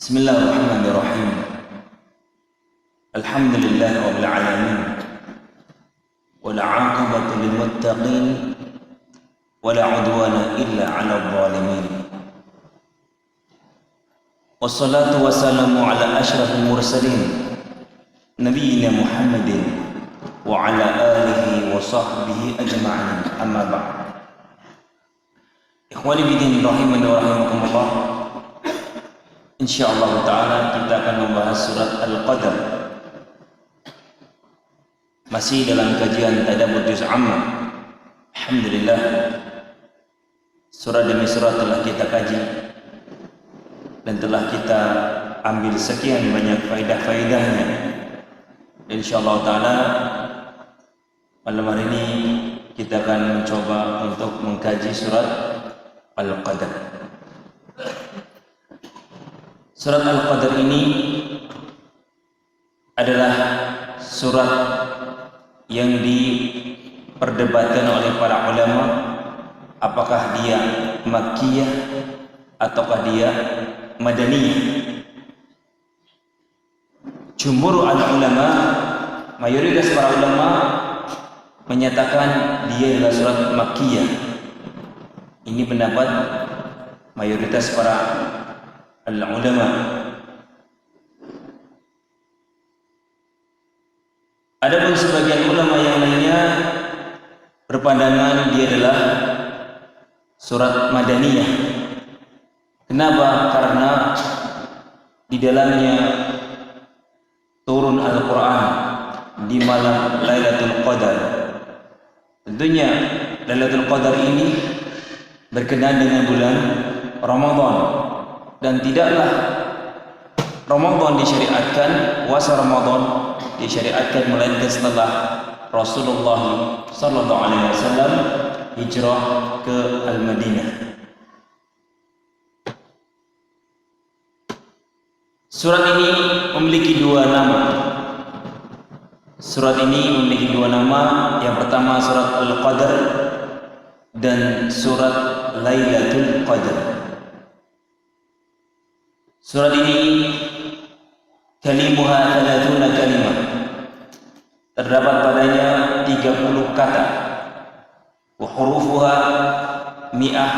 Bismillahirrahmanirrahim. Alhamdulillahi rabbil alamin. Wal 'aqibatu lil muttaqin wa la 'udwana illa 'alal zalimin. Wassalatu wassalamu ala asyrafil mursalin nabiyyina Muhammadin wa ala alihi wa sahbihi ajma'in. Amma ba'd. Ikhwani bidin rahimani wa rahimakumullah. InsyaAllah ta'ala kita akan membahas surat Al-Qadar. Masih dalam kajian tadabbur juz amma. Alhamdulillah, surat demi surat telah kita kaji dan telah kita ambil sekian banyak faedah-faedahnya. InsyaAllah ta'ala malam hari ini kita akan mencoba untuk mengkaji surat Al-Qadar. Surat Al-Qadar ini adalah surat yang diperdebatkan oleh para ulama, apakah dia Makkiyah ataukah dia Madaniyah. Jumhur al-ulama, mayoritas para ulama menyatakan dia adalah surat Makkiyah. Ini pendapat mayoritas para al-ulama. Adapun sebagian ulama yang lainnya berpandangan dia adalah surat Madaniyah. Kenapa? Karena di dalamnya turun Al-Quran di malam Lailatul Qadar. Tentunya Lailatul Qadar ini berkenaan dengan bulan Ramadan. Dan tidaklah Ramadan disyariatkan, puasa Ramadan disyariatkan melainkan setelah Rasulullah sallallahu alaihi wasallam hijrah ke Al-Madinah. Surat ini memiliki dua nama. Surat ini memiliki dua nama. Yang pertama surat Al-Qadar dan surat Lailatul Qadar. Surat ini kalimuha 30 kalimah. Terdapat padanya 30 kata. Wa hurufuha mi'ah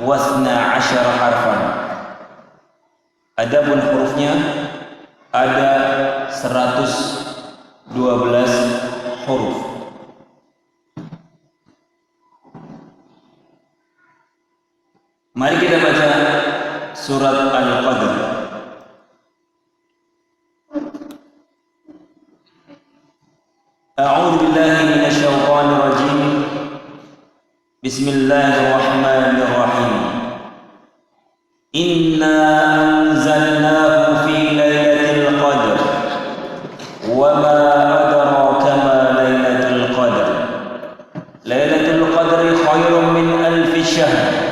wasna asyara harfan. Adapun hurufnya ada 112 huruf. Mari kita baca surat Al-Qadar. A'udzu billahi minasy syaithanir rajim. Bismillahirrahmanirrahim. Inna anzalnahu fi lailatul qadr. Wa ma adraka ma lailatul qadr. Lailatul qadri khairun min alf syahr.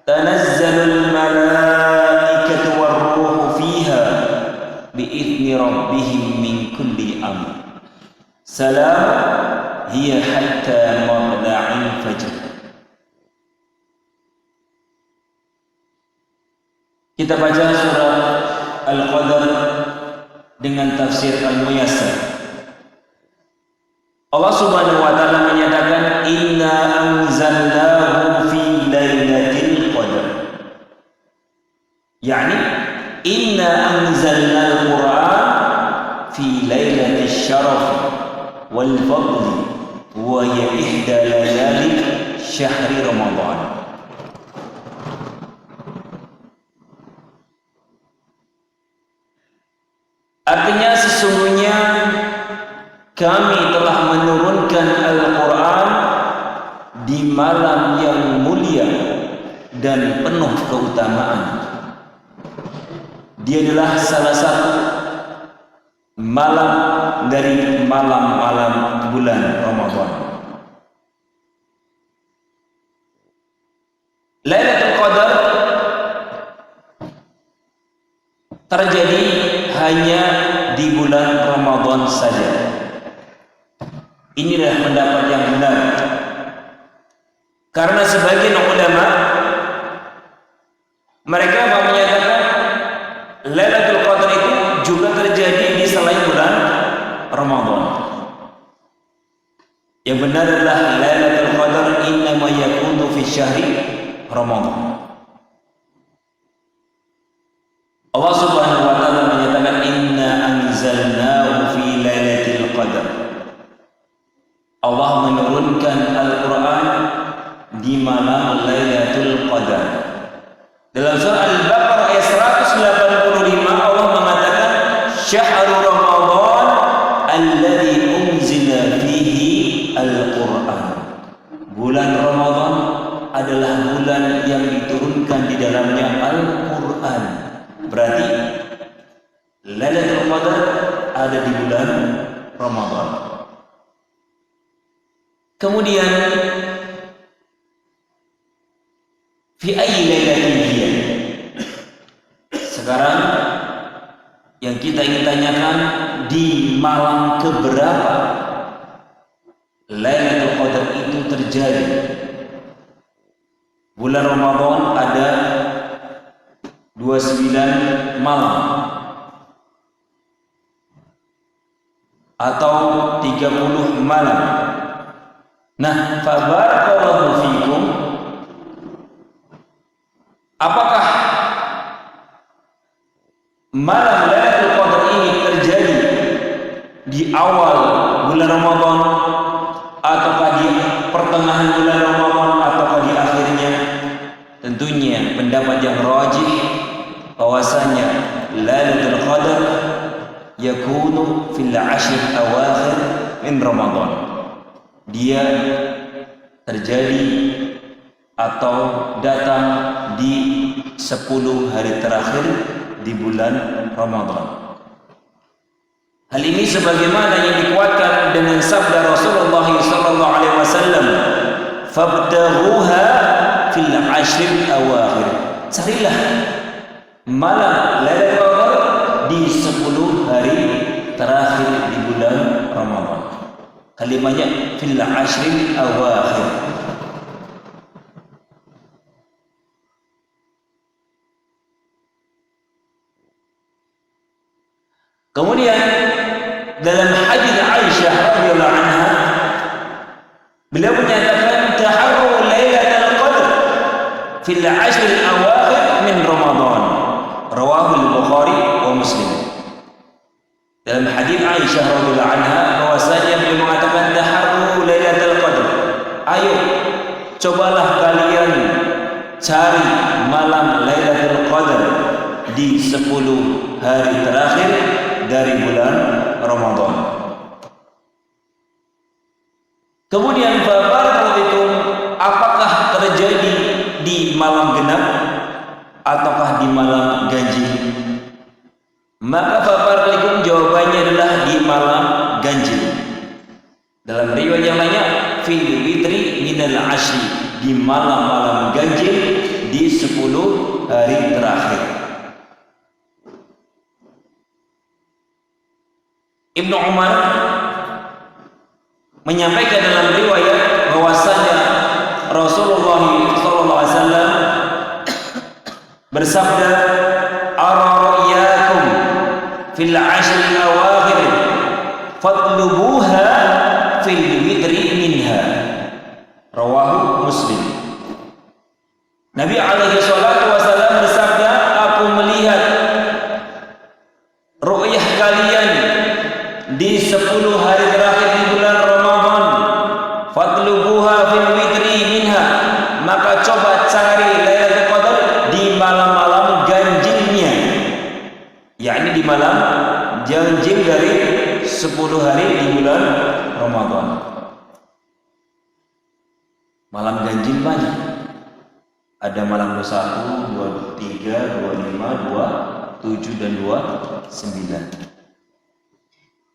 Tanazzalul malaikatu war-ruhu fiha bi'izni rabbihim min kulli amr. Salam hiya hatta matla'il fajr. Kita baca surah Al-Qadar dengan tafsir Al-Muyassar. Allah Subhanahu wa taala menyatakan inna anzalnahu fi lailatul qadar. Yani inna anzalnal Qur'an fi lailatul syaraf wal fadli wa ya ihda layali syahri Ramadan. Artinya sesungguhnya kami telah menurunkan Al-Quran di malam yang mulia dan penuh keutamaan. Dia adalah salah satu malam dari malam-malam bulan Ramadan. Lailatul Qadar terjadi hanya di bulan Ramadan saja. Inilah pendapat yang benar. Karena sebagian ulama mereka menyatakan Yang benar adalah Lailatul Qadar innama yakunu fi syahri Ramadan. Allah Subhanahu wa taala menyatakan inna anzalnahu fi lailatul qadar. Allah menurunkan Al-Qur'an di malam Lailatul Qadar. Dalam surah Al-Baqarah ayat 185 Allah mengatakan syahrul Ramadan alladzi unzila fihi Al-Qur'an. Bulan Ramadan adalah bulan yang diturunkan di dalamnya Al-Qur'an. Berarti Lailatul Qadar ada di bulan Ramadan. Kemudian fi ayyi lailatin hiya? Sekarang yang kita ingin tanyakan, di malam keberapa Lailatul Qadar itu terjadi? Bulan Ramadan ada 29 malam atau 30 malam. Nah, fabarakallahu fikum, apakah malam Lailatul Qadar ini terjadi di awal bulan Ramadan ataukah di pertengahan bulan Ramadan ataukah di akhirnya? Tentunya pendapat yang rajih bahwasanya Lailatul Qadar yakunu fil ashr awakhir min Ramadan. Dia terjadi atau datang di 10 hari terakhir di bulan Ramadan. Hal ini sebagaimana yang dikuatkan dengan sabda Rasulullah sallallahu alaihi wasallam, "Fabtaghuha fil ashr awakhir." Carilah malam Lailatul Qadar di 10 hari terakhir di bulan Ramadan. Kalimatnya fil ashrin awakhir. Kemudian dalam hadis Aisyah radhiyallahu anha, beliau menyatakan taharru Lailatul Qadar fil ashr awakhir min Ramadan. Rawahu al-Bukhari wa Muslim. Dalam hadis Aisyah radhiyallahu anha bahwasanya beliau mengatakan taharru Lailatul Qadar. Ayo cobalah kalian cari malam Lailatul Qadar di 10 hari terakhir dari bulan Ramadan. Kemudian barakallahu, apakah terjadi di malam genap ataukah di malam ganjil? Maka barakallahu jawabannya adalah di malam ganjil. Dalam riwayat yang lainnya fil witri minal ashri, di malam-malam ganjil di 10 hari terakhir. Ibnu Umar menyampaikan dalam riwayat bahwasanya Rasulullah SAW bersabda, "Ara ra'yakum fil ashr awakhir fatlubuha fil witri minha." Rawahu Muslim. Nabi alaihi salatu wasallam bersabda, "Aku melihat ru'yah kalian di 10 hari terakhir di bulan Ramadan, fatlubuha fil witri minha." Maka coba cari Lailatul Qadar di malam-malam ganjilnya, yakni di malam ganjil dari 10 hari di bulan Ramadan. Malam ganjil banyak. Ada malam 21, 23, 25, 27 dan 29.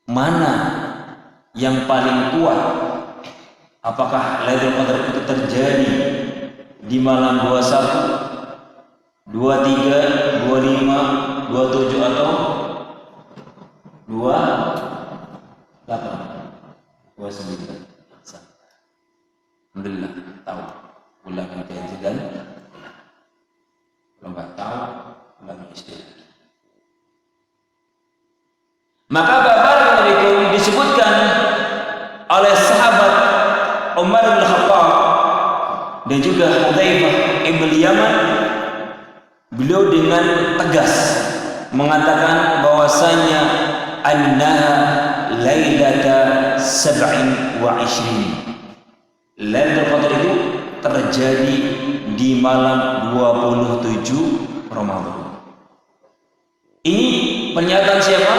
Mana yang paling kuat? Apakah Lailatul Qadar itu terjadi di malam 21, 23, 25, 27 atau 28, 29? Alhamdulillah tahu bulan ganjil, dan kalau nggak tahu bulan istilah. Maka barakallahu disebutkan oleh sahabat Demikian juga Hudzaifah ibn Yaman, beliau dengan tegas mengatakan bahwasanya annaha lailata 27. Lailatul Qadar itu terjadi di malam 27 Ramadan. Ini pernyataan siapa?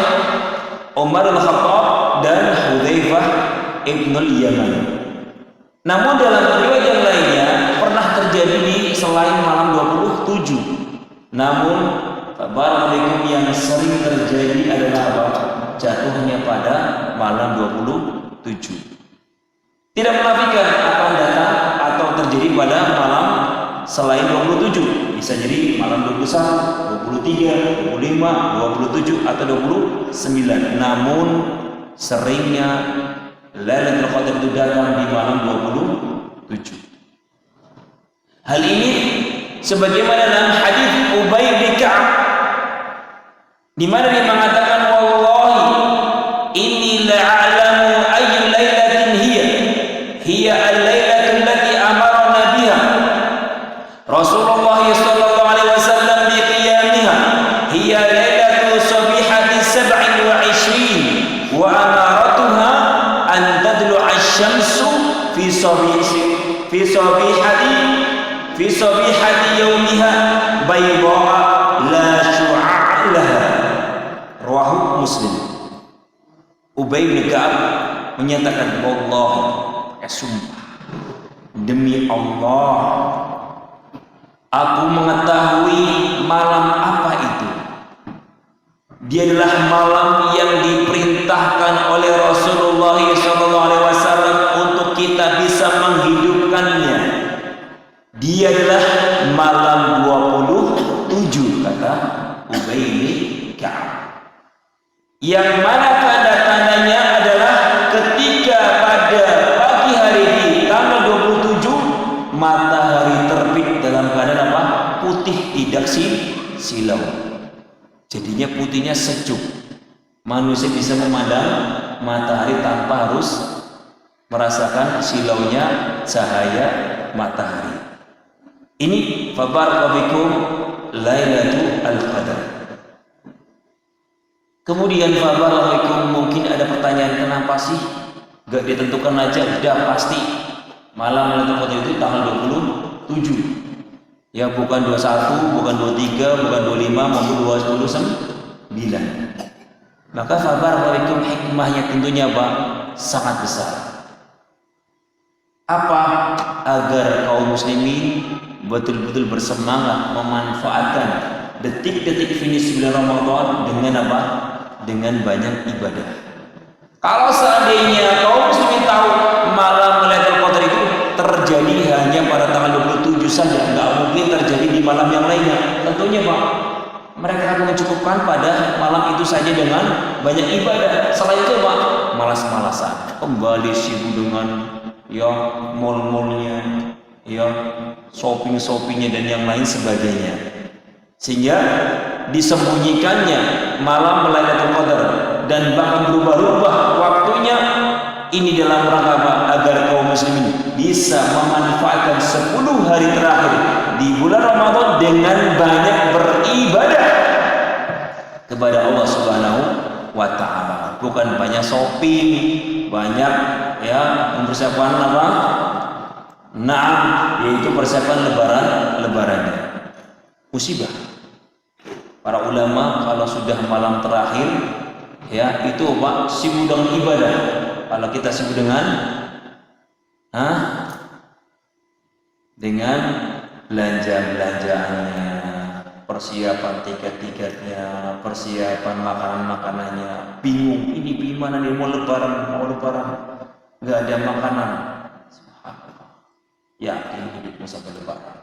Umar bin-Khattab dan Hudzaifah ibn Yaman. Namun dalam riwayat yang lainnya pernah terjadi di selain malam 27. Namun barakallahu yang sering terjadi adalah apa? Jatuhnya pada malam 27. Tidak menafikan akan datang atau terjadi pada malam selain 27. Bisa jadi malam 21, 23, 25, 27 atau 29. Namun seringnya Lailatul Qadar itu datang di malam 27. Hal ini sebagaimana dalam hadis Ubay bin Ka'ab, di mana dia mengatakan, wallahi inni la'alamu ayyu lailatin hiya al-lailatul lati amarna biha Rasulullah sallallahu alaihi wasallam bi qiyamiha hiya lailatu sabihati 27 wa amaratuha an tadlu'a asy-syamsu fi sabihati yawmiha bayda la syu'a' laha. Rawahu Muslim. Ubay bin Ka'ab menyatakan, wallahi, sumpah demi Allah, aku mengetahui malam apa itu. Dia adalah malam yang diperintahkan oleh Rasulullah SAW untuk kita bisa menghidupkannya. Dia adalah malam 27, kata Ubay bin Ka'ab. Yang mana tanda-tandanya adalah ketika pada pagi hari di tanggal 27 matahari terbit dalam keadaan apa? Putih, tidak silau. Jadinya putihnya sejuk. Manusia bisa memandang matahari tanpa harus merasakan silaunya cahaya matahari. Ini fabarakallahu Lailatul Qadar. Kemudian fabarakallahu, mungkin ada pertanyaan, kenapa sih gak ditentukan aja udah pasti malam Lailatul Qadar itu tanggal 27? Ya bukan 21, bukan 23, bukan 25, maupun 29. Maka fabarakallahu hikmahnya tentunya apa? Sangat besar. Apa? Agar kaum muslimin betul-betul bersemangat memanfaatkan detik-detik finish bulan Ramadan dengan apa? Dengan banyak ibadah. Kalau seandainya kaum muslimin tahu malam Lailatul Qadar itu terjadi hanya pada tanggal 27 saja, nggak mungkin terjadi di malam yang lainnya. Tentunya Pak, mereka akan mencukupkan pada malam itu saja dengan banyak ibadah. Selain itu Pak, malas-malasan, kembali sibuk dengan ya mall-mallnya, ya shopping-shoppingnya dan yang lain sebagainya. Sehingga disembunyikannya malam Lailatul Qadar dan bahkan berubah-ubah waktunya ini dalam rangka apa? Agar kaum muslimin bisa memanfaatkan 10 hari terakhir di bulan Ramadan dengan banyak beribadah kepada Allah Subhanahu wa taala. Bukan banyak shopping, banyak ya mempersiapkan apa? Nah, yaitu persiapan lebarannya. Musibah. Para ulama kalau sudah malam terakhir ya itu Pak sibuk dengan ibadah. Kalau kita sibuk dengan dengan belanja-belanjaannya, persiapan tiket-tiketnya, persiapan makanan-makanannya, bingung ini gimana nih mau lebaran, nggak ada makanan. Yakin hidupnya sampai lebaran.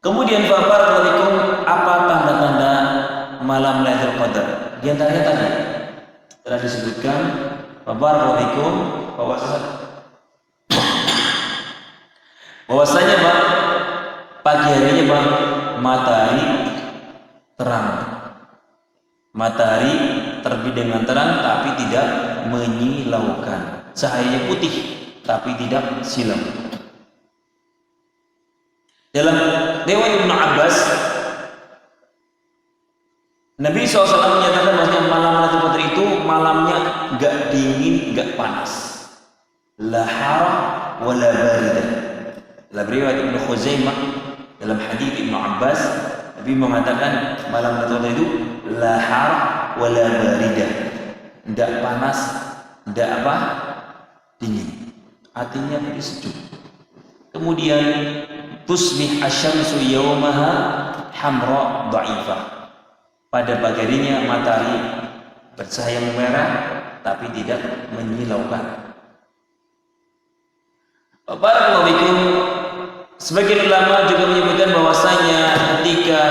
Kemudian barakallahu apa tanda-tanda malam Lailatul Qadar? Di antaranya tadi telah disebutkan barakallahu bahwasanya Pak pagi harinya Pak matahari terang. Matahari terbit dengan terang tapi tidak menyilaukan. Cahayanya putih, tapi tidak silam. Dalam riwayat Ibnu Abbas, Nabi SAW menyatakan bahwa malam Lailatul Qadar itu malamnya enggak dingin, enggak panas. La harah wa la baridah. Dalam riwayat Ibnu Khuzaimah, dalam hadis Ibnu Abbas, Nabi mengatakan malam Lailatul Qadar itu la harah wa la baridah. Enggak panas, enggak apa? Dingin. Artinya lebih sejuk. Kemudian tusbih asyamsu yawmaha hamra dha'ifah. Pada pagi harinya matahari bercahaya merah tapi tidak menyilaukan. Barakallahu fikum. Sebagian ulama juga menyebutkan bahwasanya ketika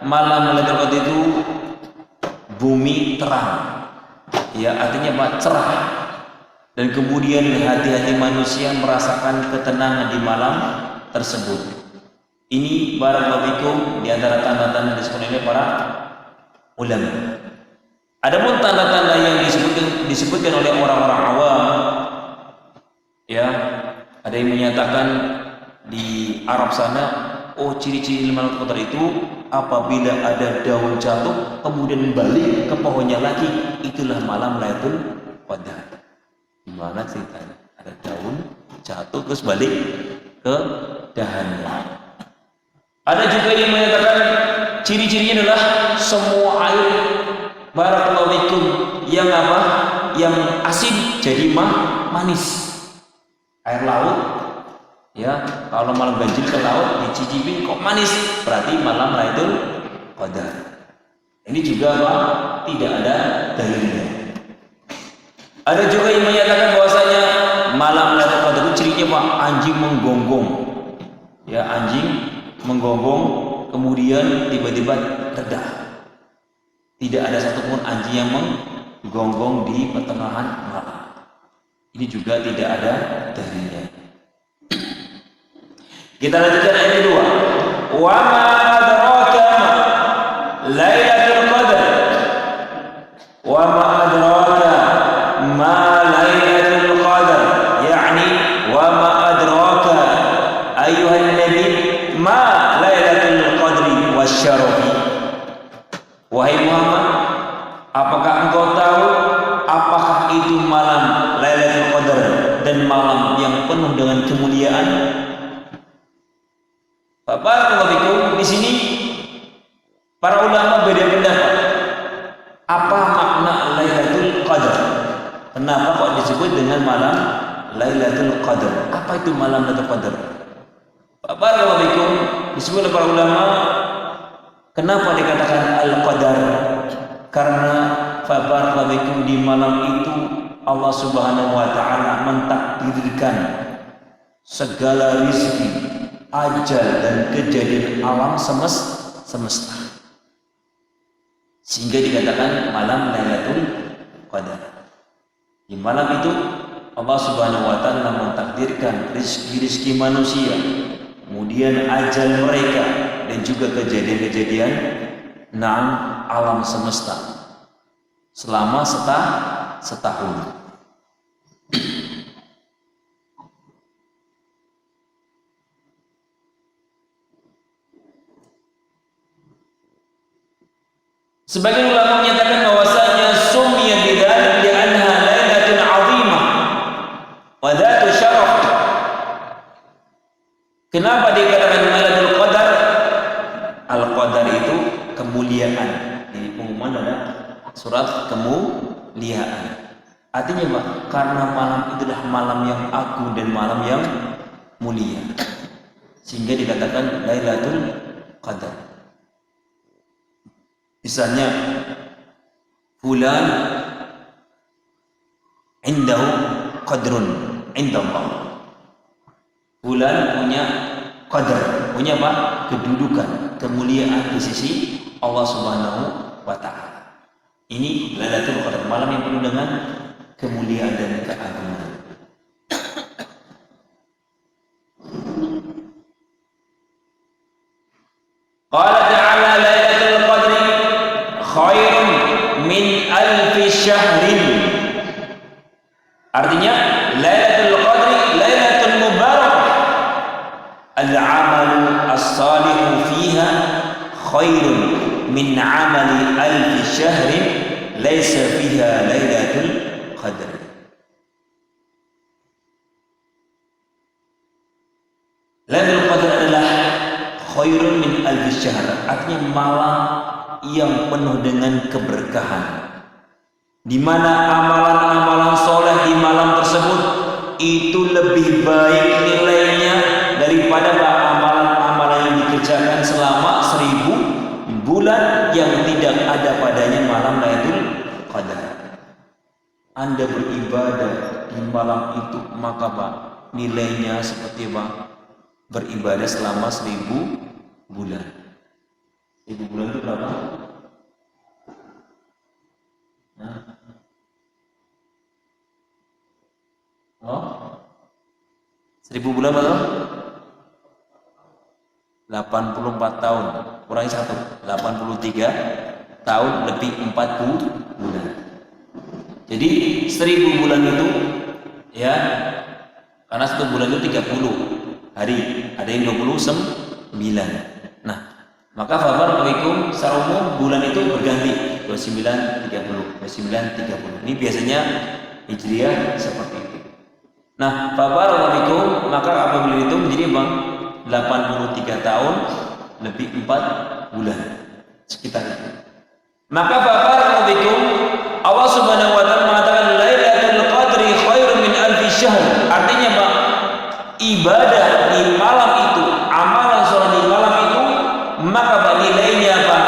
malam Lailatul Qadar itu bumi terang. Ya, artinya apa? Cerah. Dan kemudian hati-hati manusia merasakan ketenangan di malam tersebut. Ini barakallahu fikum di antara tanda-tanda disebutkan oleh para ulama. Adapun tanda-tanda yang disebutkan oleh orang-orang awam, ya, ada yang menyatakan di Arab sana, oh ciri-ciri malam Lailatul Qadar itu apabila ada daun jatuh kemudian balik ke pohonnya lagi, itulah malam Lailatul Qadar. Gimana ceritanya? Ada daun jatuh terus balik ke dahannya. Ada juga yang menyatakan ciri-cirinya adalah semua air barakallahu fikum yang apa? Yang asin jadi manis. Air laut, ya, kalau malam banjir ke laut dicicipin kok manis, berarti malam Lailatul Qadar. Ini juga apa? Tidak ada dalilnya. Ada juga yang menyatakan bahwasanya malam Lailatul Qadar itu cirinya apa? Anjing menggonggong. Ya, anjing menggonggong kemudian tiba-tiba reda. Tidak ada satupun anjing yang menggonggong di pertengahan malam. Ini juga tidak ada dalilnya. Kita lanjutkan ayat kedua. Wa ma adraka Lailatul Qadar. Wa ma adraka ma Lailatul Qadar. Yani wa ma adraka ayuhan nabi ma Lailatul Qadri wasyarafi. Wahai Muhammad, apakah engkau tahu apakah itu malam Lailatul Qadar dan malam yang penuh dengan kemuliaan? Barakallahu fikum. Di sini para ulama beda pendapat. Apa makna Lailatul Qadar? Kenapa kok disebut dengan malam Lailatul Qadar? Apa itu malam Lailatul Qadar? Barakallahu fikum. Disebut oleh para ulama, kenapa dikatakan Al-Qadar? Karena barakallahu fikum di malam itu Allah Subhanahu wa taala mentakdirkan segala rezeki, ajal dan kejadian alam semesta. Sehingga dikatakan malam Lailatul Qadar. Di malam itu Allah Subhanahu wa taala mentakdirkan rezeki manusia, kemudian ajal mereka dan juga kejadian-kejadian alam semesta selama setahun. Sebagian ulama menyatakan bahwasanya sumiyat bidzalik li'annaha lailatun 'azimah wa dzatu syaraf. Kenapa dikatakan Lailatul Qadar? Al-Qadar itu kemuliaan. Ini pengumuman ada surat kemuliaan. Artinya apa? Karena malam itu adalah malam yang agung dan malam yang mulia, sehingga dikatakan Lailatul Qadar. Misalnya fulan indahu qadrun indallah. Fulan punya qadar, punya apa? Kedudukan, kemuliaan di sisi Allah Subhanahu wa taala. Ini Lailatul Qadar, malam yang penuh dengan kemuliaan dan keagungan. Qala ta'ala Lailatul Qadri khairun min alfi syahrin. Artinya Lailatul Qadri al-amalu as-salihu fiha khairun min amali alfi syahrin laisa fiha lailatul qadr. Lailatul qadr adalah khairun min alfi syahr, artinya malam yang penuh dengan keberkahan, di mana amalan-amalan soleh di malam tersebut itu lebih baik nilainya daripada amalan-amalan yang dikerjakan selama 1000 bulan yang tidak ada padanya malam Lailatul Qadar. Anda beribadah di malam itu, maka Pak, nilainya seperti Pak beribadah selama 1000 bulan. 1000 bulan itu berapa? Nah. Oh? 1000 bulan berapa? 84 tahun. Kurangi 1. 83 tahun lebih 40 bulan. Jadi 1000 bulan itu ya, karena 1 bulan itu 30 hari, ada yang 29. Nah, maka fabarakallahu secara umum bulan itu berganti 29 30 29 30. Ini biasanya Hijriah seperti itu. Nah, fabarakallahu maka apabila itu menjadi Bang 83 tahun lebih 4 bulan sekitar itu. Maka fabarakallahu Allah Subhanahu wa taala mengatakan Lailatul Qadri khairun min alfi syahr. Artinya Bang, ibadah di malam itu, amalan sholat di malam itu, maka Pak nilainya Pak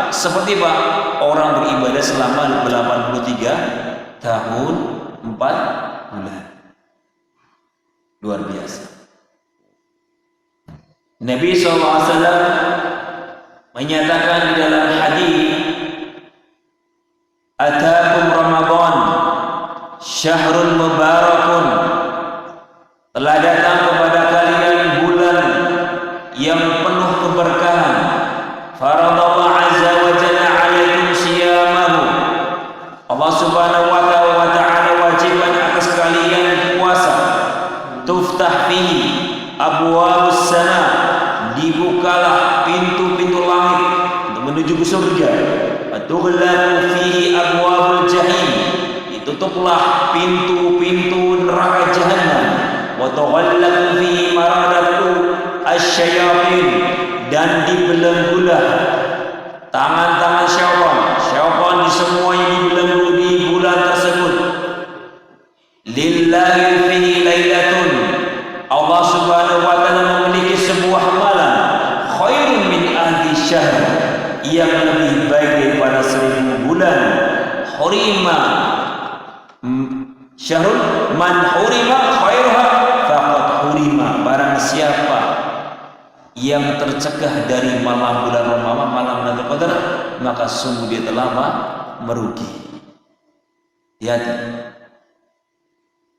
seperti Pak orang beribadah selama 83 tahun 4 bulan. Luar biasa. Nabi SAW menyatakan di dalam hadis, "Atakum Ramadan syahrun mubarakun." Telah datang kepada kalian bulan yang penuh keberkahan. Faradallahu azza wa jalla alaikum siyamahu. Allah Subhanahu wa ta'ala wajibkan atas kalian puasa. Tuftah fihi abwabus sama, dibukalah pintu-pintu langit untuk menuju ke surga. Tughlaqu fihi abwabul jahim, ditutuplah pintu-pintu neraka jahanam. Wa tughallaqu fihi maradatu asyayatin, dan dibelenggulah tangan-tangan syaitan di semuanya dibelenggu di bulan tersebut. Lillahi fihi lailatun, Allah Subhanahu wa taala memiliki sebuah malam khairun min ahli syahr, yang lebih baik daripada 1000 bulan. Hurima syahrun man hurima khairuha faqad hurima, barang siapa yang tercegah dari malam bulan Ramadan, malam Lailatul Qadar, maka sungguh dia telah merugi. Lihat,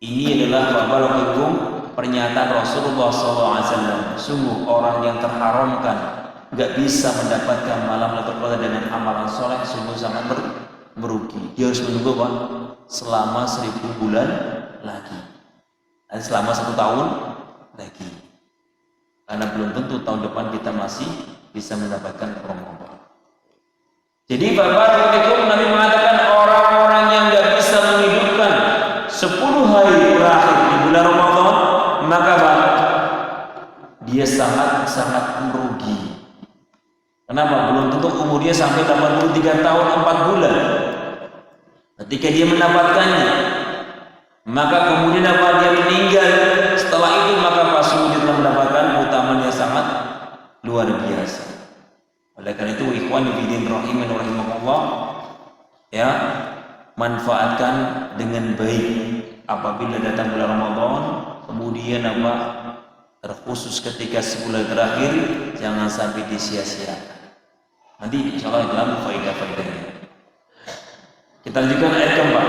ini adalah fabarakallahu pernyataan Rasulullah SAW. Sungguh orang yang terharamkan, nggak bisa mendapatkan malam Lailatul Qadar dengan amalan soleh, sungguh sangat merugi. Dia harus menunggu Pak selama 1000 bulan lagi, dan selama 1 tahun lagi, karena belum tentu tahun depan kita masih bisa mendapatkan Ramadan. Jadi Bapak Ibu, Nabi mengatakan orang-orang yang nggak bisa menghidupkan 10 hari terakhir di bulan Ramadan, maka Pak, dia sangat merugi. Kenapa? Belum tentu umurnya sampai 83 tahun 4 bulan. Ketika dia mendapatkannya, maka kemudian apa, dia meninggal setelah itu, maka pasti dia telah mendapatkan keutamaan yang sangat luar biasa. Oleh karena itu, ikhwan fillah rahiman rahimakumullah, ya, manfaatkan dengan baik apabila datang bulan Ramadan. Kemudian apa, terkhusus ketika sebulan terakhir, jangan sampai disia-siakan. Nanti insyaallah dalam faedah-faedahnya. Kita lanjutkan ayat keempat.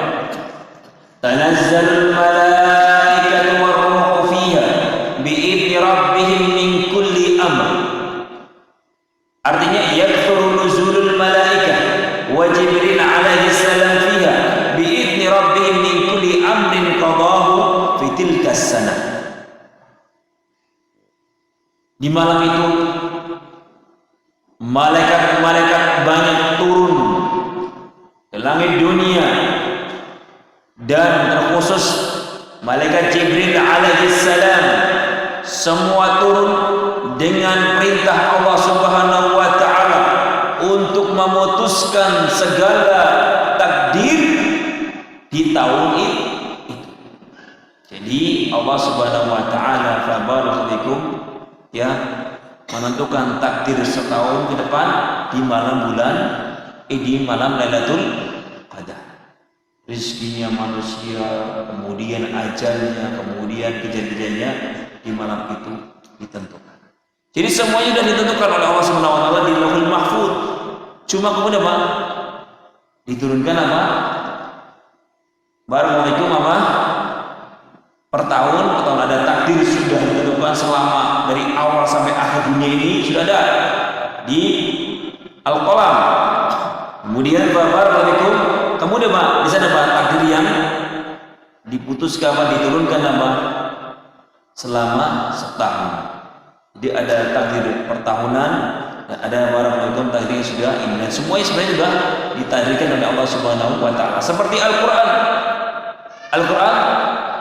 Tanazzalul malaikatu war-ruhu fiha bi'idzni rabbihim min kulli amr. Artinya yakthuru nuzulul malaikah wa Jibril alaihi salam fiha bi'idzni rabbihim min kulli amrin qadahu fi tilka as-sanah. Di malam itu malaikat-malaikat banyak turun ke langit dunia, dan terkhusus malaikat Jibril alaihissalam semua turun dengan perintah Allah Subhanahu wa taala untuk memutuskan segala takdir di tahun itu. Jadi Allah Subhanahu wa taala fabarakallahu ya menentukan takdir setahun ke depan di malam Lailatul Qadar. Rizkinya manusia, kemudian ajalnya, kemudian kejadiannya di malam itu ditentukan. Jadi semuanya sudah ditentukan oleh Allah Subhanahu wa taala di Lauhul Mahfuz. Cuma kemudian apa? Diturunkan apa? Barakallahu apa? Per tahun ada takdir sudah ditentukan selama dari awal sampai akhir dunia ini sudah ada di Al-Qalam. Kemudian barakallahu kemudian Pak, di sana Pak takdir yang diputuskan apa diturunkan apa selama setahun. Jadi ada takdir pertahunan, ada barakallahu takdir yang sudah ini, dan semuanya sebenarnya sudah ditakdirkan oleh Allah Subhanahu wa taala. Seperti Al-Qur'an. Al-Qur'an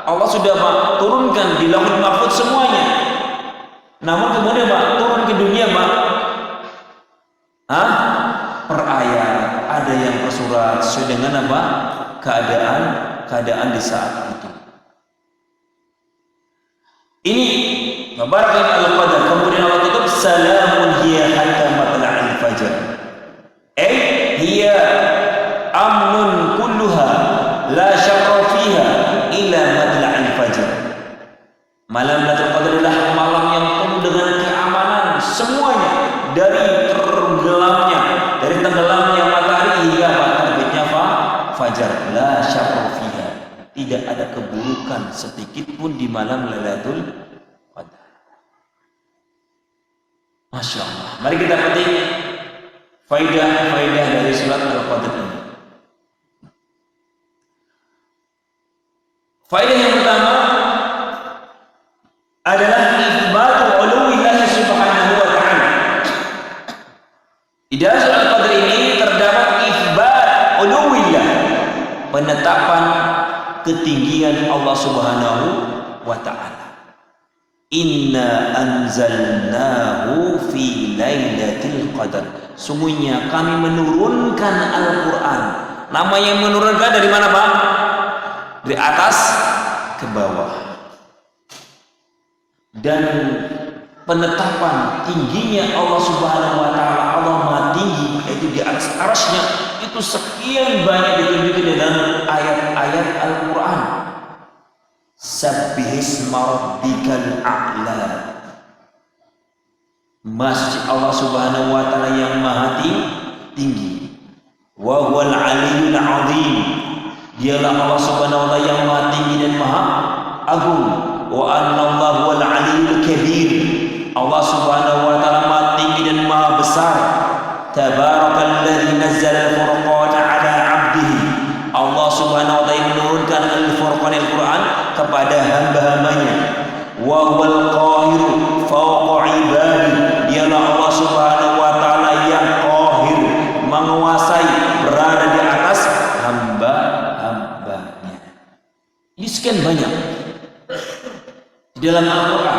Allah sudah Pak turunkan di Lauhul Mahfuz semuanya. Namun kemudian Pak turun ke dunia Pak, per ayat, ada yang per surat sesuai dengan apa keadaan di saat itu. Ini barakallahu al-qadar. Kemudian Allah tutup salamun hiya hatta matla'il fajr. Hiya amnun kulluha la syarra fiha ila matla'il fajr. Malam Lailatul Qadar adalah malam yang penuh dengan keamanan semuanya, dari tenggelamnya matahari hingga terbitnya fajar. La syarra fiha, tidak ada keburukan sedikit pun di malam Lailatul Qadar. Masya Allah. Mari kita petik faidah dari surat Al-Qadar ini. Faidah yang pertama adalah itsbatu uluwillahi subhanahu wa ta'ala. Di dalam surat Al-Qadar ini terdapat itsbat uluwillah, penetapan ketinggian Allah Subhanahu wa taala. Inna anzalnahu fi lailatul qadar. Sungguhnya kami menurunkan Al-Qur'an. Nama yang menurunkan dari mana, Pak? Dari atas ke bawah. Dan penetapan tingginya Allah Subhanahu wa taala, Allah Maha Tinggi, yaitu di atas arasy-Nya, itu sekian banyak ditunjukkan dalam ayat-ayat Al-Qur'an. Sabbihisma rabbikal a'la. Masih Allah Subhanahu wa taala yang Maha Tinggi. Wa huwal 'aliyyul 'azim. Dialah Allah Subhanahu wa taala yang Maha Tinggi dan Maha Agung. Wa anallahu wal 'aliyyul kabir. Allah Subhanahu wa taala Maha Tinggi dan Maha Besar. Tabarakalladzi nazzala al-furqana 'ala 'abdihi. Allah Subhanahu wa taala menurunkan al-Furqan Al-Qur'an kepada hamba-hambanya. Wa huwal qahiru fawqa 'ibadi. Dialah Allah Subhanahu wa taala yang qahir, menguasai, berada di atas hamba-hambanya. Ini sekian banyak di dalam Al-Qur'an.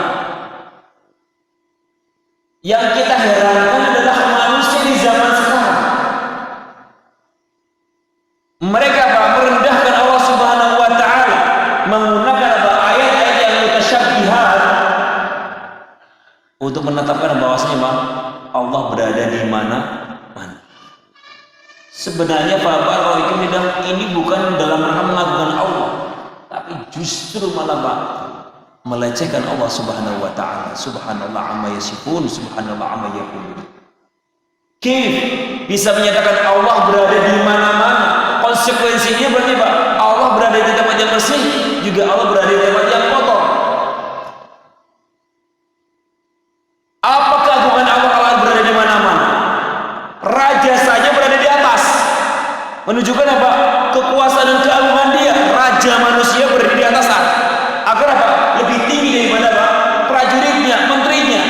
Yang kita herankan adalah manusia di zaman sekarang. Mereka merendahkan Allah Subhanahu wa taala, menggunakan ayat-ayat yang mutasyabbihat untuk menetapkan bahwasanya Allah berada di mana-mana. Sebenarnya Bapak ini bukan dalam rangka mengagungkan Allah, tapi justru malah melecehkan Allah Subhanahu wa taala. Subhanallah amma yasifun, subhanallah amma yaqulun. Kif bisa menyatakan Allah berada di mana-mana? Konsekuensinya berarti Pak, Allah berada di tempat yang bersih, juga Allah berada di tempat yang kotor. Apa keagungan Allah? Allah berada di mana-mana. Raja saja berada di atas, menunjukkan apa? Kekuasaan dan keagungan Dia. Raja manusia berada di atas agar apa? Lebih tinggi daripada apa? Prajuritnya, menterinya.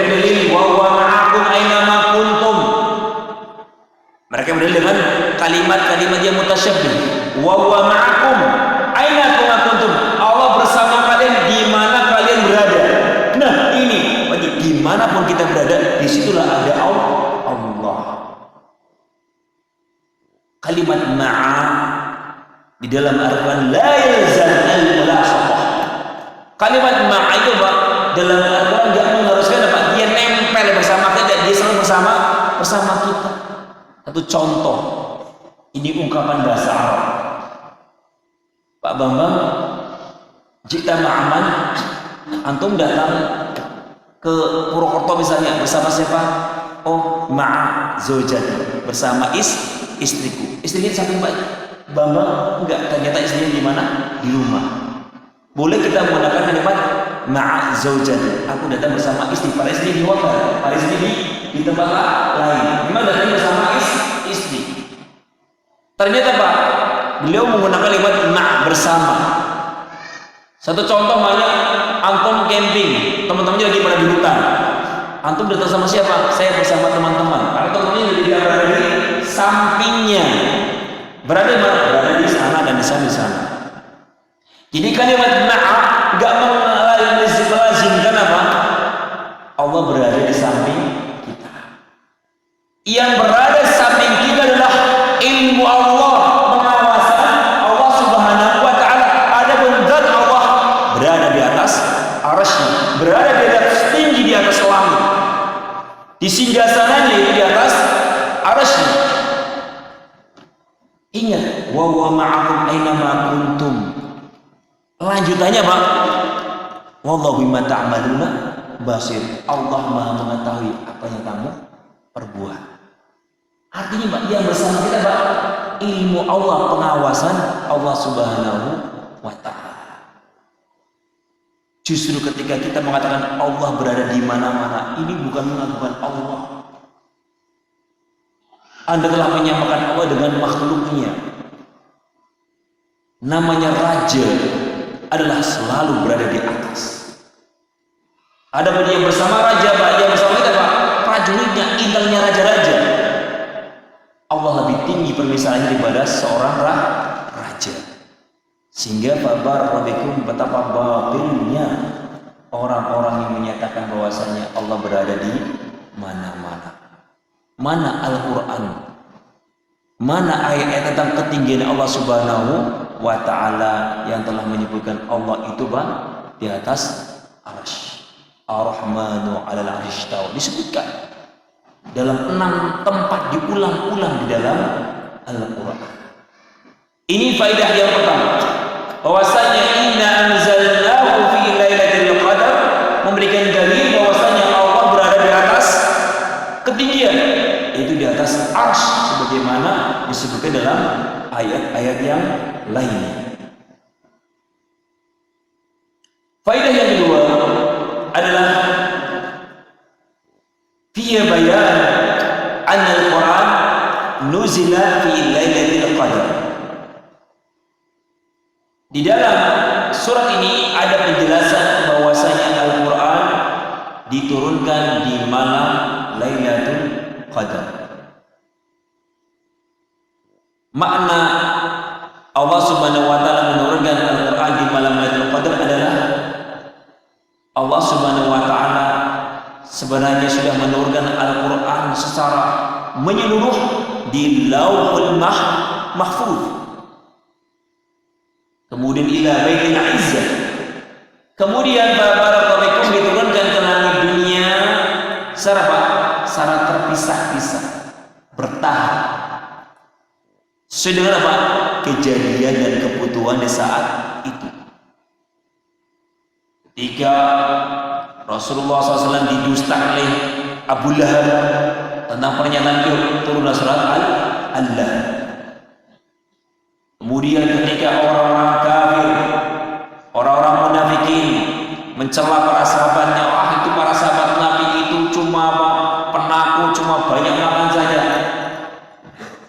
memberikan dalil wa huwa ma'akum aina ma kuntum. Mereka berdalil dengan kalimat-kalimat yang mutasyabbih. Wa huwa ma'akum aina ma kuntum. Allah bersama kalian di mana kalian berada. Nah, ini berarti dimanapun kita berada, disitulah ada Allah. Kalimat ma'a di dalam Al-Quran la yalzam al-mulahaqah. Kalimat ma'a itu Pak, dalam Al-Quran enggak mengharuskan apa? Dia nempel bersama kita, dia selalu bersama kita. Satu contoh, ini ungkapan bahasa Arab. Pak Bambang, jika ma'aman, antum datang ke Purwokerto misalnya bersama siapa? Oh, ma'a zaujati, bersama istriku. Istrinya samping Pak Bambang, enggak, ternyata istrinya di mana? Di rumah. Boleh kita menggunakan kalimat ma'a zaujati. Aku datang bersama istri, para istri di hotel, para istri di tempat lain. Memang datang bersama istri. Ternyata Pak, beliau menggunakan kalimat ma' bersama. Satu contoh banyak, antum camping, teman-temannya lagi pada di hutan. Antum datang sama siapa? Saya bersama teman-teman. Kalau teman-temannya tidak berada di sampingnya, berada di mana? Berada di sana dan di sana. Jadi kalimat ma'a enggak melazimkan apa? Allah berada di samping kita. Yang berada di samping kita adalah ilmu Allah, pengawasan Allah Subhanahu wa taala. Adapun zat Allah berada di atas arasy-Nya, berada di atas tinggi di atas langit. Di singgasananya itu di atas arasy-Nya. Ingat, wa huwa ma'akum aina ma kuntum. Lanjutannya Pak, wallahu bima ta'maluna basir. Allah Maha mengetahui apa yang kamu perbuat. Artinya Pak, yang bersama kita Pak, ilmu Allah, pengawasan Allah Subhanahu wa taala. Justru ketika kita mengatakan Allah berada di mana-mana, ini bukan mengagukan Allah. Anda telah menyamakan Allah dengan makhluknya. Namanya raja adalah selalu berada di atas. Ada yang bersama raja Pak, yang bersama kita Pak, prajuritnya, intelnya raja-raja. Allah lebih tinggi permisalannya daripada seorang raja. Sehingga babarabikum, betapa batilnya orang-orang yang menyatakan bahwasanya Allah berada di mana-mana. Mana Al-Quran, mana ayat-ayat tentang ketinggian Allah Subhanahu wa ta'ala yang telah menyebutkan Allah itu Pak di atas arasy. Ar-Rahmanu 'alal 'arsy istawa, disebutkan dalam 6 tempat, diulang-ulang di dalam Al-Quran. Ini faedah yang pertama, bahwasanya inna anzalnahu fi lailatul qadar, memberikan dalil bahwasanya Allah berada di atas ketinggian, itu di atas arsy sebagaimana disebutkan dalam ayat-ayat yang lainnya. Faedah yang kedua adalah fiya bayan anna al-Quran nuzila fi lailatul qadar. Di dalam surat ini ada penjelasan bahwasanya Al-Quran diturunkan di malam Lailatul Qadar. Makna Allah Subhanahu wa taala menurunkan Al-Quran di malam Lailatul Qadar adalah Allah Subhanahu wa taala sebenarnya sudah menurunkan Al-Quran secara menyeluruh di Lauhul Mahfuz. Kemudian ila Baitul Izzah. Kemudian barakallahu diturunkan ke langit dunia secara terpisah-pisah, bertahap. Sesuai dengan apa? Kejadian dan kebutuhan di saat itu. Ketika Rasulullah SAW didusta oleh Abu Lahab tentang pernyataan dia, turunlah surat Al-Lahab. Kemudian ketika orang-orang kafir, orang-orang munafikin mencela para sahabatnya, wah itu para sahabat Nabi itu cuma penakut, cuma banyak makan saja.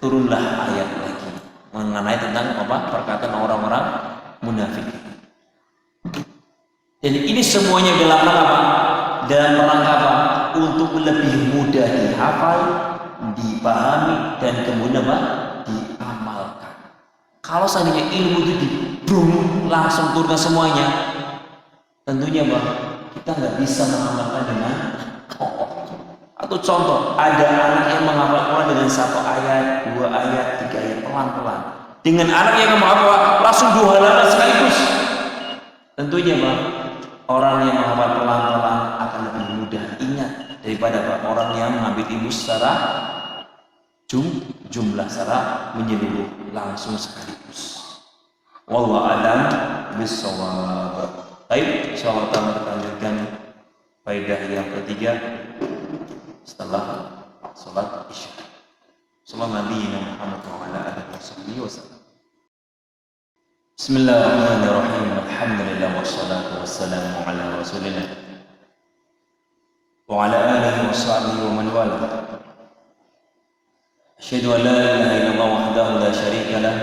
Turunlah ayat lagi mengenai tentang perkataan orang-orang munafik. Dan ini semuanya dalam rangka apa? Dalam rangka apa? lebih mudah dihafal, dipahami, dan kemudian diamalkan. Kalau seandainya ilmu itu dibrum langsung turun semuanya, tentunya kita nggak bisa mengamalkan dengan kokoh. Atau contoh, ada anak yang menghafal Quran dengan 1 ayat, 2 ayat, 3 ayat pelan-pelan. Dengan anak yang menghafal langsung 2 halaman sekaligus. Tentunya orang yang menghafal pelan-pelan akan lebih mudah ingat daripada orang yang mengambil ilmu secara jumlah, secara menyeluruh langsung sekaligus. Wallahu a'lam bishawab. Baik, insyaallah kita lanjutkan faedah yang ketiga setelah salat Isya. Sallallahu alaihi wa ala alihi wasallam. Bismillahirrahmanirrahim. Alhamdulillah wassalatu wassalamu ala Rasulillah wa ala alihi wa sahbihi wa man wala. Asyhadu an la ilaha illallah wahdahu la syarika lah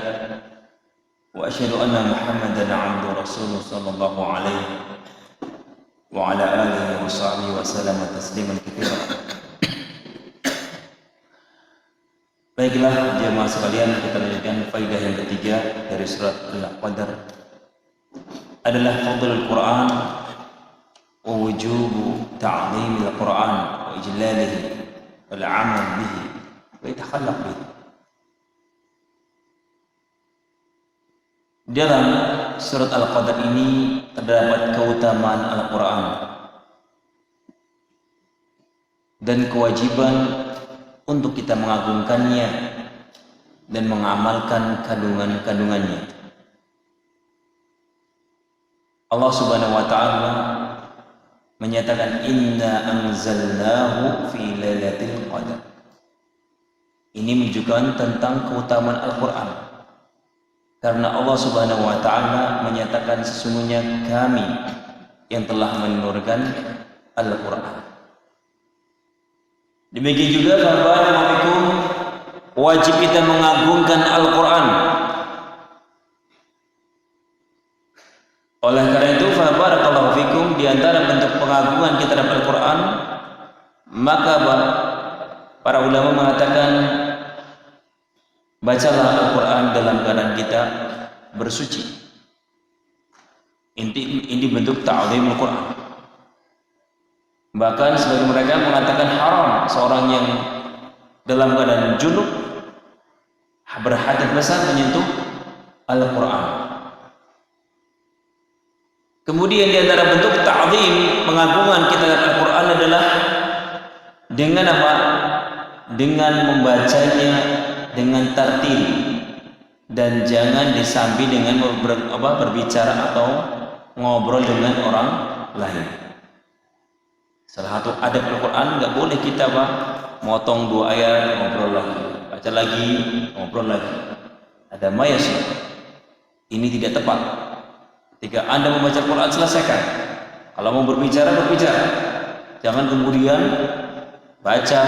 wa asyhadu anna Muhammadan 'abduhu rasuluhu sallallahu alaihi wa ala alihi wa sahbihi wa sallama tasliman katsiran. Baiklah jemaah sekalian, kita lanjutkan faedah yang ketiga dari surat Al-Qadar adalah fadlul Quran wa wujubu ta'zimil Quran wa ijlalihi wal 'amal bihi wa yatakhallaq bihi. Dalam surat Al-Qadar ini terdapat keutamaan Al-Quran dan kewajiban untuk kita mengagungkannya dan mengamalkan kandungan-kandungannya. Allah Subhanahu wa taala menyatakan inna anzalnahu fi lailatul qadar. Ini menunjukkan tentang keutamaan Al-Qur'an. Karena Allah Subhanahu wa taala menyatakan sesungguhnya kami yang telah menurunkan Al-Qur'an. Demikian juga barakallahu wajib kita mengagungkan Al-Quran. Oleh karena itu barakallahu fikum, di antara bentuk pengagungan kita terhadap Al-Quran, maka para ulama mengatakan bacalah Al-Quran dalam keadaan kita bersuci. Ini bentuk ta'zimul Quran. Bahkan sebagian mereka mengatakan haram seorang yang dalam keadaan junub berhadas besar menyentuh Al-Quran. Kemudian di antara bentuk ta'zim, pengagungan kita terhadap Al-Quran adalah dengan apa? Dengan membacanya dengan tartil dan jangan disambi dengan berbicara atau ngobrol dengan orang lain. Salah satu adab Al-Quran, nggak boleh kita motong 2 ayat ngobrol lagi, baca lagi ngobrol lagi. Ada mayasya. Ini tidak tepat. Ketika Anda membaca Al-Quran, selesaikan. Kalau mau berbicara, berbicara. Jangan kemudian baca,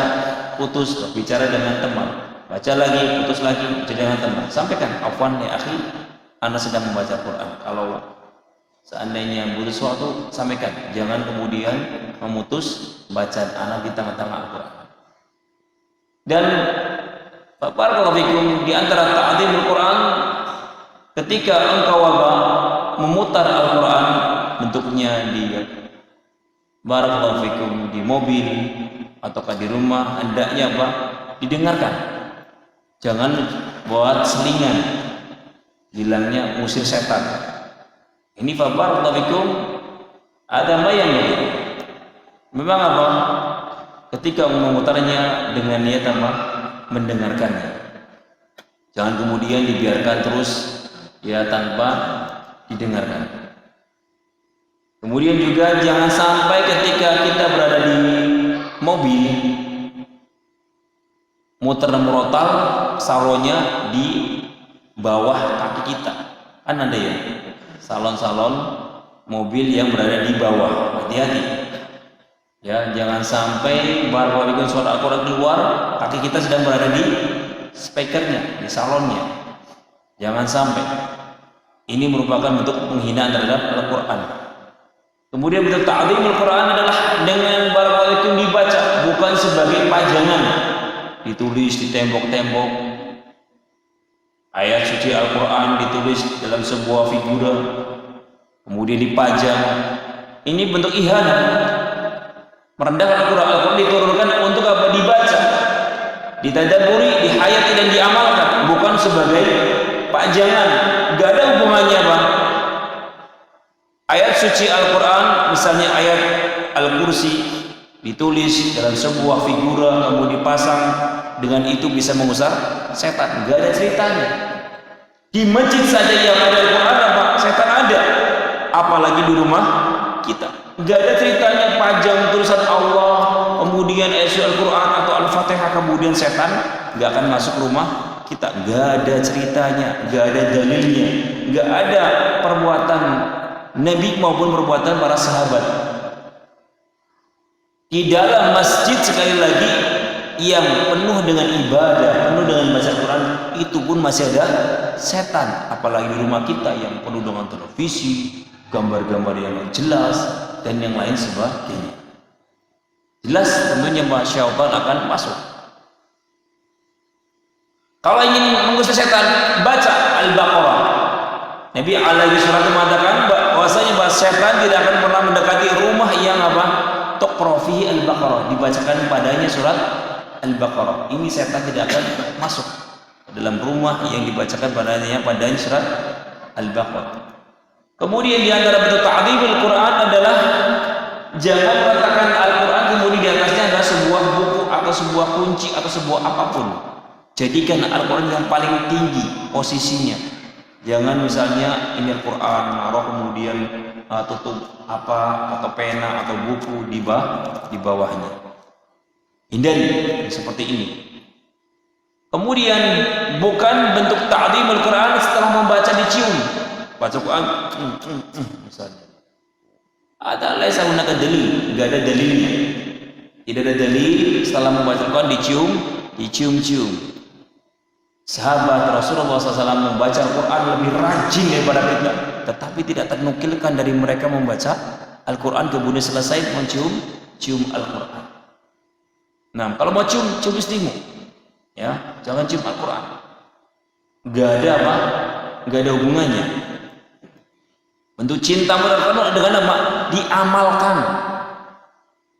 putus, berbicara dengan teman. Baca lagi, putus lagi, bicara dengan teman. Sampaikan, afwan ya akhi, Anda sedang membaca Al-Quran. Kalau seandainya butuh sesuatu, sampaikan. Jangan kemudian memutus bacaan anak di tengah-tengah Al-Quran. Dan barakallahu fikum, di antara ta'zimul Quran, ketika engkau memutar Al-Quran, bentuknya di barakallahu fikum di mobil ataukah di rumah, hendaknya didengarkan. Jangan buat selingan, bilangnya musir setan. Ini barakallahu fikum ada mayang. Memang ketika memutarnya dengan niat mendengarkannya. Jangan kemudian dibiarkan terus tanpa didengarkan. Kemudian juga jangan sampai ketika kita berada di mobil muter murotal salonnya di bawah kaki kita. Kan ada ya salon-salon mobil yang berada di bawah. Hati-hati. Ya, jangan sampai baru suara Al-Quran keluar, kaki kita sedang berada di speakernya, di salonnya. Jangan sampai. Ini merupakan bentuk penghinaan terhadap Al-Quran. Kemudian bentuk ta'zim Al-Quran adalah dengan barakallahu dibaca, bukan sebagai pajangan, ditulis di tembok-tembok. Ayat suci Al-Quran ditulis dalam sebuah figura, kemudian dipajang. Ini bentuk ihanah, merendahkan Al-Quran. Al-Quran diturunkan untuk apa? Dibaca, ditadaburi, dihayati dan diamalkan, bukan sebagai pajangan. Gak ada hubungannya apa? Ayat suci Al-Quran, misalnya ayat Al-Kursi, ditulis dalam sebuah figura kemudian dipasang, dengan itu bisa mengusir setan. Gak ada ceritanya. Di masjid saja yang ada Al-Quran apa? Setan ada, apalagi di rumah kita. Gak ada ceritanya pajang tulisan Allah kemudian ayat Al-Quran atau Al-Fatihah kemudian setan gak akan masuk rumah kita. Gak ada ceritanya, gak ada dalilnya, gak ada perbuatan Nabi maupun perbuatan para sahabat. Di dalam masjid sekali lagi yang penuh dengan ibadah, penuh dengan baca Quran, itu pun masih ada setan. Apalagi di rumah kita yang penuh dengan televisi, gambar-gambar yang jelas dan yang lain sebagainya. Jelas tentunya syaitan akan masuk. Kalau ingin mengusir setan, baca Al-Baqarah. Nabi alaihi salatu mengatakan bahwasanya setan tidak akan pernah mendekati rumah yang apa? Tuqra fihi Al-Baqarah, dibacakan padanya surat Al-Baqarah. Ini setan tidak akan masuk dalam rumah yang dibacakan padanya surat Al-Baqarah. Kemudian di antara bentuk ta'dhimul Quran adalah jangan meletakkan Al-Quran kemudian di atasnya ada sebuah buku atau sebuah kunci atau sebuah apapun. Jadikan Al-Quran yang paling tinggi posisinya. Jangan misalnya ini Al-Quran naruh kemudian tutup apa atau pena atau buku di bawahnya. Hindari seperti ini. Kemudian bukan bentuk ta'dhimul Quran setelah membaca dicium. Baca Quran misalnya. Ada laisa hunaka dalil, enggak ada dalilnya. Tidak ada dalil setelah membaca Quran dicium-cium. Sahabat Rasulullah SAW membaca Al-Quran lebih rajin daripada kita, tetapi tidak ternukilkan dari mereka membaca Al-Quran kemudian selesai mencium Al-Quran. Nah, kalau mau cium istrimu, ya, jangan cium Al-Quran. Gak ada apa? Gak ada hubungannya. Bentuk cinta Al-Quran dengan apa? Diamalkan,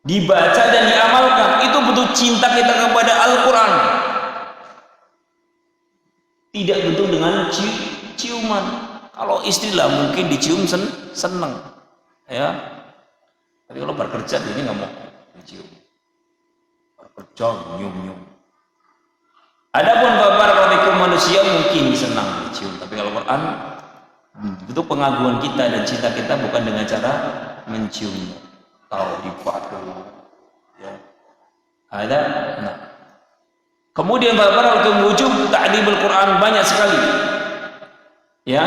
dibaca dan diamalkan. Itu bentuk cinta kita kepada Al-Quran. Tidak bentuk dengan ciuman. Kalau istri lah mungkin dicium seneng, ya. Tapi kalau bekerja ini nggak mau dicium. Bekerja nyium. Adapun barakallahu manusia mungkin senang dicium, tapi kalau Quran bentuk pengaguan kita dan cinta kita bukan dengan cara mencium, taruh di batu, ya. Ada. Nah. Kemudian barakallahu wujub ta'dhimul Quran banyak sekali. Ya.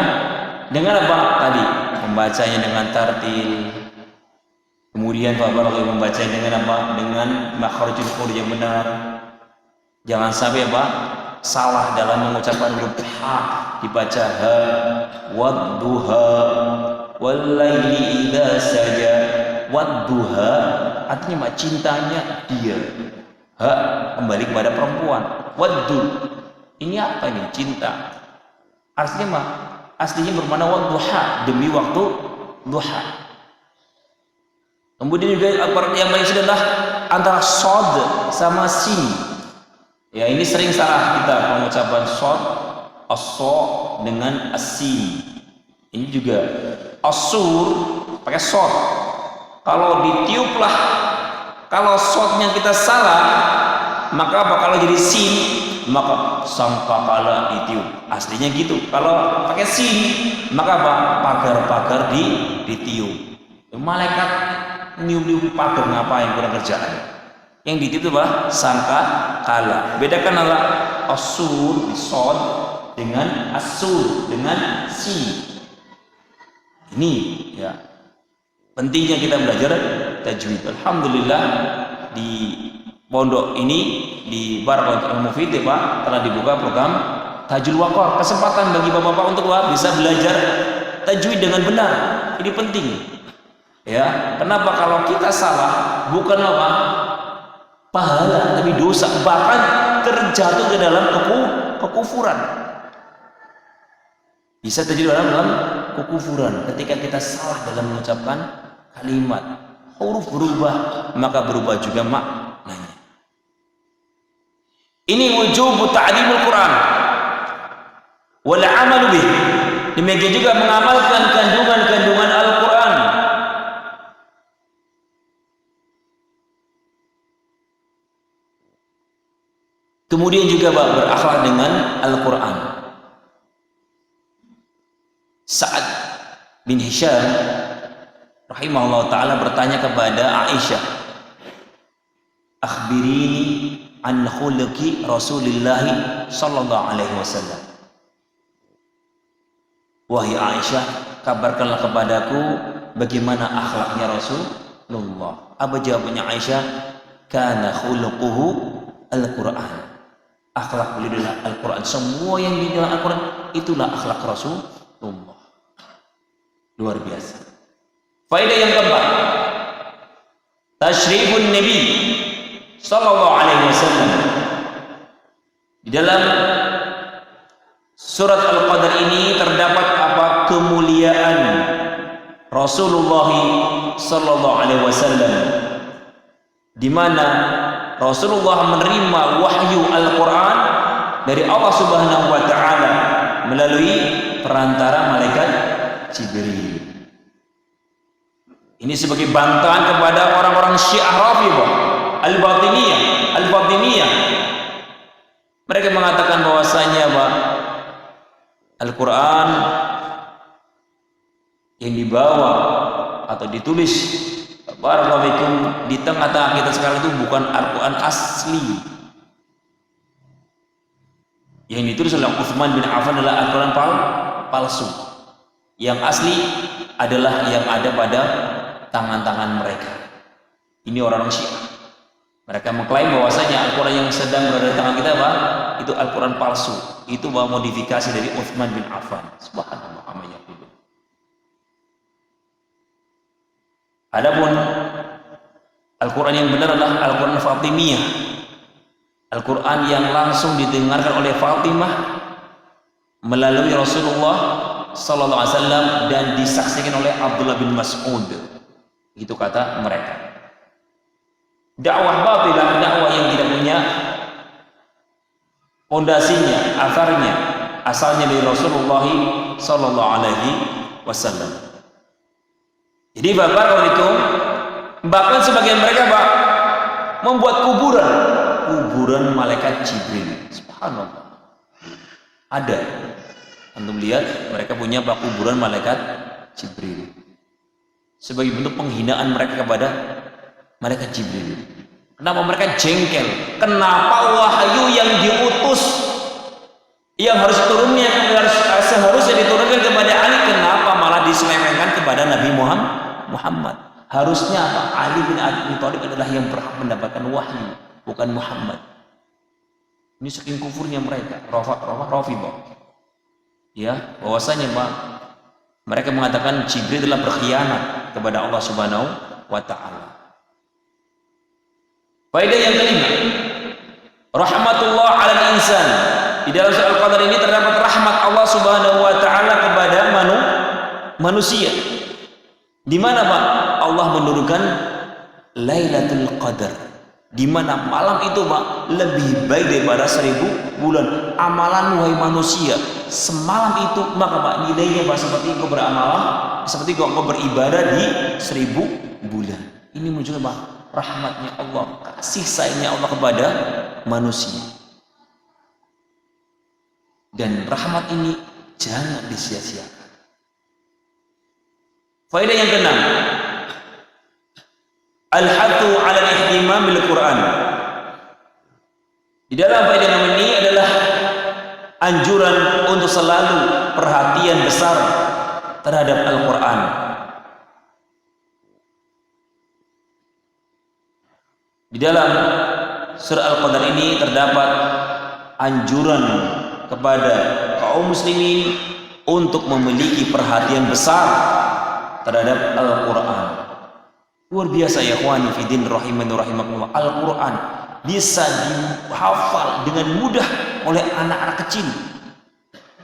Dengan apa tadi? Membacanya dengan tartil. Kemudian barakallahu membacanya dengan apa? Dengan makharijul huruf yang benar. Jangan sampai apa? Salah dalam mengucapkan huruf ha, dibaca ha, wadduha, wallaili idza saja. Wadduha artinya cintanya dia. Ha kembali kepada perempuan. Waddu ini apa ini? Cinta. Artinya mah aslinya bermakna wadduha, demi waktu duha. Kemudian juga yang paling adalah antara sod sama sin. Ya, ini sering salah kita pengucapan sod, as-so dengan as-sin. Ini juga asur pakai sod. Kalau ditiuplah, kalau sodnya kita salah, maka apa? Kalau jadi sin, maka sangkakala ditiup. Aslinya gitu. Kalau pakai sin, maka apa? Pagar-pagar ditiup. Malaikat niup-niup pagar ngapain? Kurang kerjaan. Yang ditiup itu apa? Sangkakala. Bedakan adalah asur sod dengan asur dengan sin. Ini ya. Pentingnya kita belajar tajwid. Alhamdulillah di pondok ini di Barakallahu Mufid Pak telah dibuka program Tajwid Waqar. Kesempatan bagi bapak-bapak untuk bisa belajar tajwid dengan benar. Ini penting. Ya, kenapa kalau kita salah bukan apa? pahala, tapi dosa, bahkan terjatuh ke dalam kekufuran. Bisa terjadi dalam kekufuran ketika kita salah dalam mengucapkan kalimat. Huruf berubah, maka berubah juga maknanya. Ini wujub ta'limul Quran wal amal bih. Demikian juga mengamalkan kandungan-kandungan Al-Quran. Kemudian juga berakhlak dengan Al-Quran. Sa'ad bin Hisham rahimahullah ta'ala bertanya kepada Aisyah, akhbirini an khuluqi Rasulillahi sallallahu alaihi wasallam. Wahai Aisyah, kabarkanlah kepadaku bagaimana akhlaknya Rasulullah. Apa jawabannya Aisyah? Kana khuluquhu Al-Quran. Akhlak beliau adalah Al-Quran. Semua yang di dalam Al-Quran itulah akhlak Rasulullah. Luar biasa. Faedah yang keempat, tasyrifun Nabi sallallahu alaihi wasallam. Di dalam surat Al-Qadar ini terdapat apa? Kemuliaan Rasulullah sallallahu alaihi wasallam, di mana Rasulullah menerima wahyu Al-Quran dari Allah Subhanahu wa taala melalui perantara malaikat Jibril. Ini sebagai bantahan kepada orang-orang Syiah Rafidhah Al-Batiniyah. Mereka mengatakan bahwasanya Al-Quran yang dibawa atau ditulis barakallahu di tengah-tengah kita sekarang itu bukan Al-Quran asli. Yang ditulis oleh Utsman bin Affan adalah Al-Quran palsu. Yang asli adalah yang ada pada tangan-tangan mereka. Ini orang-orang Syiah. Mereka mengklaim bahwasanya Al-Quran yang sedang berada di tangan kita itu Al-Quran palsu. Itu modifikasi dari Utsman bin Affan. Subhanallah. Adapun Al-Quran yang benar adalah Al-Quran Fatimiyah. Al-Quran yang langsung didengarkan oleh Fatimah melalui Rasulullah sallallahu alaihi wasallam dan disaksikan oleh Abdullah bin Mas'ud. Itu kata mereka. Dakwah batilah, dakwah yang tidak punya fondasinya, asarnya, asalnya dari Rasulullah sallallahu alaihi wasallam. Jadi bahkan sebagian mereka membuat kuburan malaikat Jibril. Subhanallah. Ada. Antum lihat mereka punya kuburan malaikat Jibril. Sebagai bentuk penghinaan mereka kepada malaikat Jibril. Kenapa mereka jengkel? Kenapa wahyu yang diutus yang harus turunnya seharusnya diturunkan kepada Ali, kenapa malah diselewengkan kepada Nabi Muhammad? Harusnya Ali bin Abi Thalib adalah yang berhak mendapatkan wahyu, bukan Muhammad. Ini saking kufurnya mereka, Rafidhah. Ya, bahwasanya mereka mengatakan Jibril telah berkhianat kepada Allah Subhanahu wa taala. Faedah yang kelima, rahmatullah 'alal insan. Di dalam surah Al-Qadar ini terdapat rahmat Allah Subhanahu wa taala kepada manusia. Di mana Allah menurunkan Lailatul Qadar, di mana malam itu lebih baik daripada 1000 bulan. Amalan wahai manusia semalam itu maka nilainya seperti engkau beramal, seperti engkau beribadah di 1000 bulan. Ini menunjukkan rahmatnya Allah, kasih sayangnya Allah kepada manusia. Dan rahmat ini jangan disia-siakan. Faedah yang keenam, al-hathu 'ala al-ihtimam bil Quran. Di dalam faedah yang ini adalah anjuran untuk selalu perhatian besar terhadap Al-Quran. Di dalam surah Al-Qadar ini terdapat anjuran kepada kaum muslimin untuk memiliki perhatian besar terhadap Al-Quran. Luar biasa ya ikhwani fiddin rahimani rahimakumullah. Al-Quran bisa dihafal dengan mudah oleh anak-anak kecil.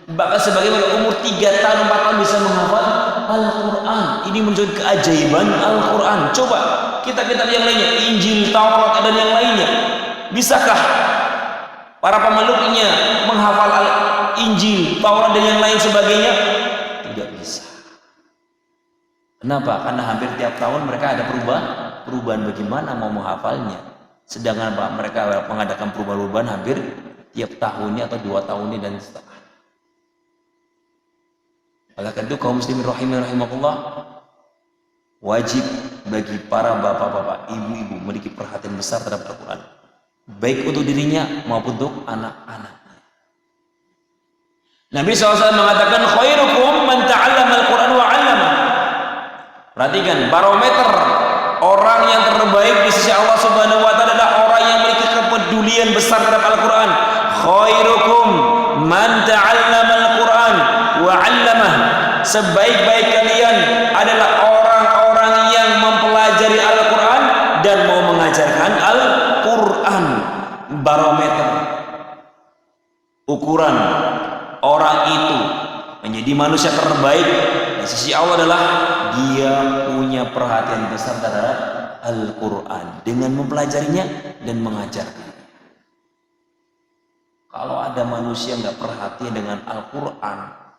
Bahkan sebagaimana umur 3 tahun 4 tahun bisa menghafal Al-Quran. Ini menunjukkan keajaiban Al-Quran. Coba kitab-kitab yang lainnya, Injil, Taurat dan yang lainnya, bisakah para pemeluknya menghafal Injil, Taurat dan yang lain sebagainya? Tidak bisa. Kenapa? Karena hampir tiap tahun mereka ada perubahan. Bagaimana mau menghafalnya? Sedangkan mereka mengadakan perubahan-perubahan hampir tiap tahunnya atau 2 tahunnya dan setelah. Oleh karena itu kaum muslimin rahimakumullah, wajib bagi para bapak-bapak, ibu-ibu memiliki perhatian besar terhadap Al-Quran, baik untuk dirinya maupun untuk anak-anaknya. Nabi SAW mengatakan khairukum man ta'allama al-Quran wa 'allama. Perhatikan barometer orang yang terbaik di sisi Allah Subhanahu wa taala adalah orang yang memiliki kepedulian besar terhadap Al-Quran. Khairukum man ta'allama al-Quran wa 'allamah. Sebaik-baik kalian adalah orang-orang yang mempelajari Al-Quran dan mau mengajarkan Al-Quran. Barometer ukuran orang itu menjadi manusia terbaik di sisi Allah adalah dia punya perhatian besar terhadap Al-Quran dengan mempelajarinya dan mengajarkan. Kalau ada manusia nggak perhatian dengan Al-Quran,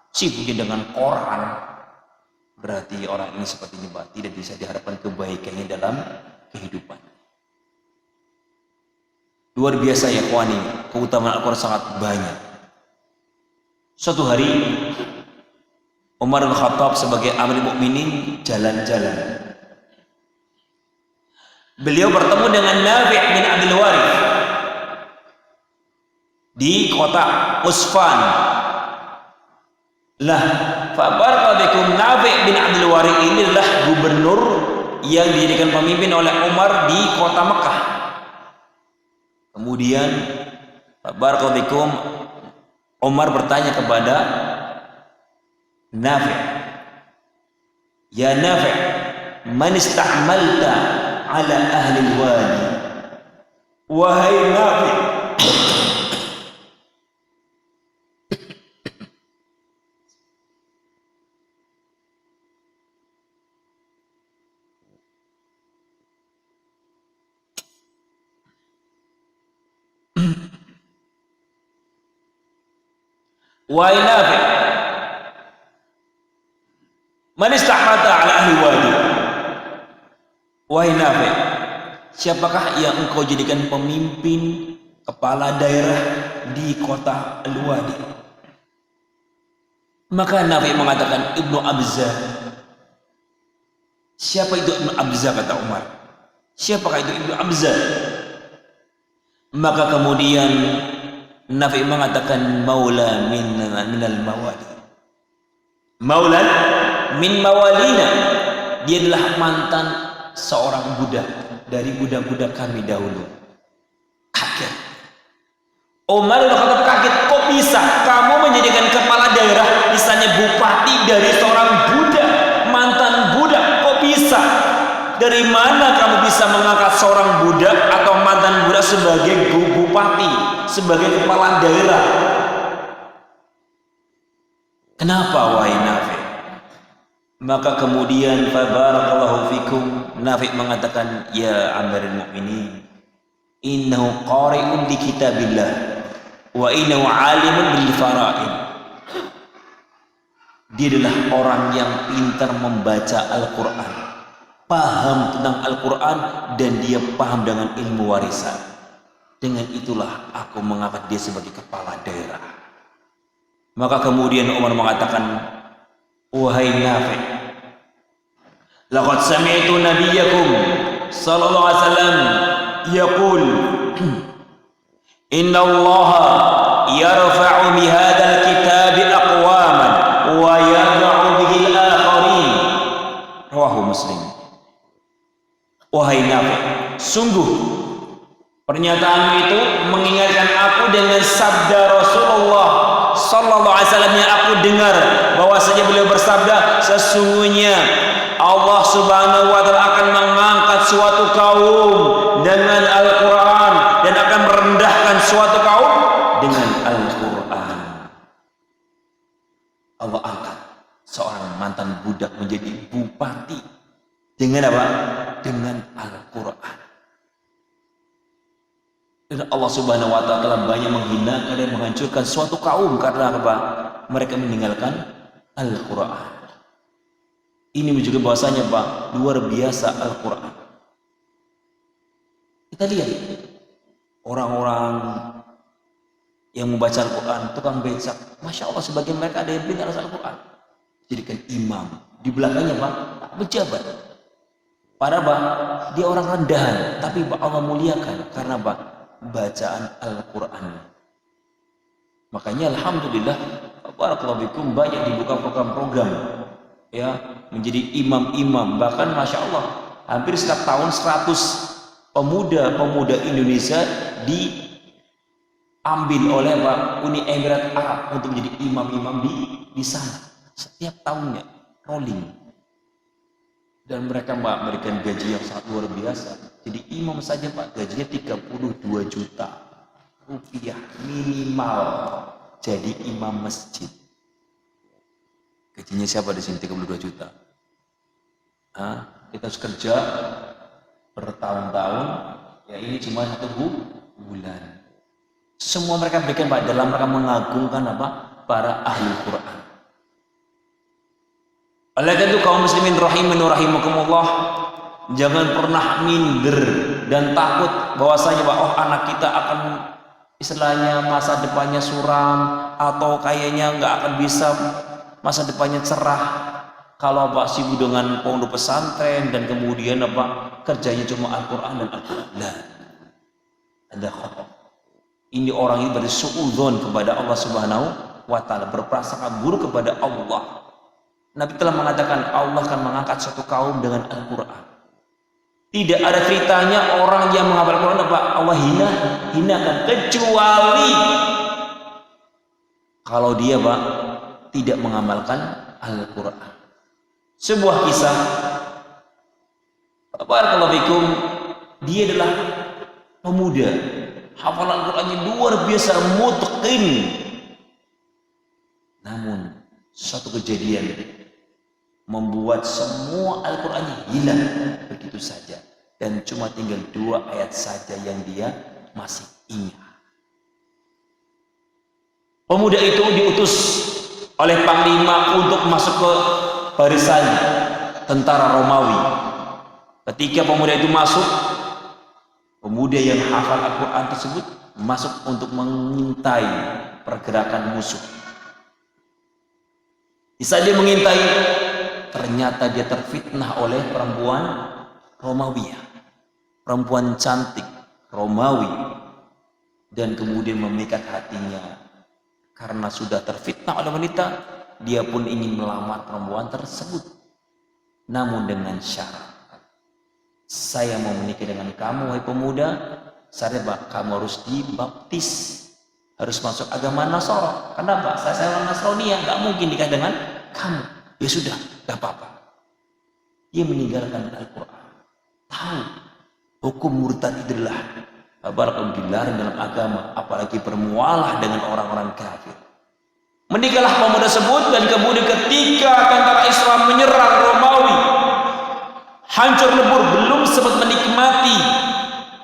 sibuknya dengan Quran, berarti orang ini seperti ini, Pak, tidak bisa diharapkan kebaikannya dalam kehidupan. Luar biasa ya kawan, ini keutamaan Al-Quran sangat banyak. Suatu hari Umar bin Khattab sebagai Amirul Mukminin jalan-jalan. Beliau bertemu dengan Nafi' bin Abdul Warith di kota Usfan. Lah, fa'barakallahu Nafi' bin Abdul Warith ini adalah gubernur yang dijadikan pemimpin oleh Umar di kota Mekah. Kemudian fa'barakallahu Umar bertanya kepada Nafi', ya Nafi', man ista'malta ala ahli al-wadi? Wahai Nafi', wahai Nafi', man ista'malta ala ahli wadi? Wahai Nafi', siapakah yang engkau jadikan pemimpin kepala daerah di kota Al-Wadi? Maka Nafi' mengatakan Ibnu Abzah. Siapa itu Ibnu Abzah, kata Umar? Siapakah itu Ibnu Abzah? Maka kemudian Nafi' mengatakan maula minal mawali. Maula min mawalina. Dia adalah mantan seorang budak dari budak-budak kami dahulu. Kaget. Umar bin Khattab kaget, kok bisa kamu menjadikan kepala daerah, misalnya bupati, dari seorang budak, mantan budak? Kok bisa? Dari mana kamu bisa mengangkat seorang budak atau mantan budak sebagai bupati, sebagai kepala daerah? Kenapa wahai Nafi'? Maka kemudian fabarakallahu fikum, Nafi' mengatakan, ya Amirul Mukminin, innahu qari'un li kitabillah wa innahu 'alimun bil fara'id. Dia adalah orang yang pintar membaca Al-Quran, paham tentang Al-Quran, dan dia paham dengan ilmu warisan. Dengan itulah aku mengangkat dia sebagai kepala daerah. Maka kemudian Umar mengatakan, wahai Nafi', laqad sami'tu nabiyyakum sallallahu alaihi wasallam yaqul inna allaha yarfa'u bihadzal kitabi aqwaman wa yad'u bihi al-akharin. Rawahu Muslim. Wahai Nafi', sungguh pernyataanmu itu mengingatkan aku dengan sabda Rasulullah sallallahu alaihi wasallam yang aku dengar, bahwasanya beliau bersabda, sesungguhnya Allah Subhanahu wa taala akan mengangkat suatu kaum dengan Al-Quran dan Dengan apa? Dengan Al-Quran. Dan Allah Subhanahu wa Ta'ala banyak menghinakan dan menghancurkan suatu kaum karena apa? Mereka meninggalkan Al-Quran. Ini menunjukkan bahwasanya Pak, luar biasa Al-Quran. Kita lihat orang-orang yang membaca Al-Quran, tukang becak, Masya Allah, sebagian mereka ada yang pintar Al-Quran, jadikan imam. Di belakangnya Pak, pejabat. Padahal Pak, dia orang rendahan, tapi Pak Allah muliakan karena Pak, bacaan Al-Quran. Makanya Alhamdulillah, barakallahu bikum, banyak dibuka program-program ya, menjadi imam-imam. Bahkan Masya Allah, hampir setiap tahun 100 pemuda-pemuda Indonesia diambil oleh Pak Uni Emirat Arab untuk menjadi imam-imam di sana. Setiap tahunnya rolling. Dan mereka Mbak memberikan gaji yang sangat luar biasa. Jadi imam saja Pak, gajinya 32 juta rupiah minimal. Jadi imam masjid. Gajinya siapa di sini 32 juta? Kita harus kerja bertahun-tahun. Ya ini cuma 1 bulan. Semua mereka berikan Pak dalam mereka mengagungkan apa? Para ahli Quran. Oleh karena itu kaum muslimin rahimani wa rahimakumullah, jangan pernah minder dan takut bahwasanya anak kita akan istilahnya masa depannya suram atau kayaknya nggak akan bisa masa depannya cerah kalau sibuk dengan pondok pesantren dan kemudian kerjanya cuma Al-Quran dan Al-Quran. Nah, ada khata. Ini orang ini bersuudzon kepada Allah Subhanahu wa Ta'ala, berprasangka buruk kepada Allah. Nabi telah mengatakan Allah akan mengangkat suatu kaum dengan Al-Quran. Tidak ada ceritanya orang yang menghafal Al-Quran Allah hinakan, kecuali kalau dia tidak mengamalkan Al-Quran. Sebuah kisah, barakallahu fikum, dia adalah pemuda, hafalan Al-Qurannya luar biasa, mutqin. Namun suatu kejadian membuat semua Al-Qurannya hilang begitu saja, dan cuma tinggal 2 ayat saja yang dia masih ingat. Pemuda itu diutus oleh panglima untuk masuk ke barisan tentara Romawi. Ketika pemuda itu masuk, pemuda yang hafal Al-Quran tersebut masuk untuk mengintai pergerakan musuh. Di saat dia mengintai, ternyata dia terfitnah oleh perempuan Romawi, perempuan cantik Romawi, dan kemudian memikat hatinya. Karena sudah terfitnah oleh wanita, dia pun ingin melamar perempuan tersebut, namun dengan syarat, saya mau menikah dengan kamu wahai pemuda, syarat kamu harus dibaptis, harus masuk agama Nasara. Kenapa? Saya orang Nasrani, nggak mungkin nikah dengan kamu. Ya sudah, gak apa-apa. Dia meninggalkan Al-Quran. Tahu hukum murtad itu adalah dilarang dalam agama, apalagi bermualah dengan orang-orang kafir. Menikahlah pemuda tersebut, dan kemudian ketika tentara Islam menyerang Romawi, hancur lebur, belum sempat menikmati,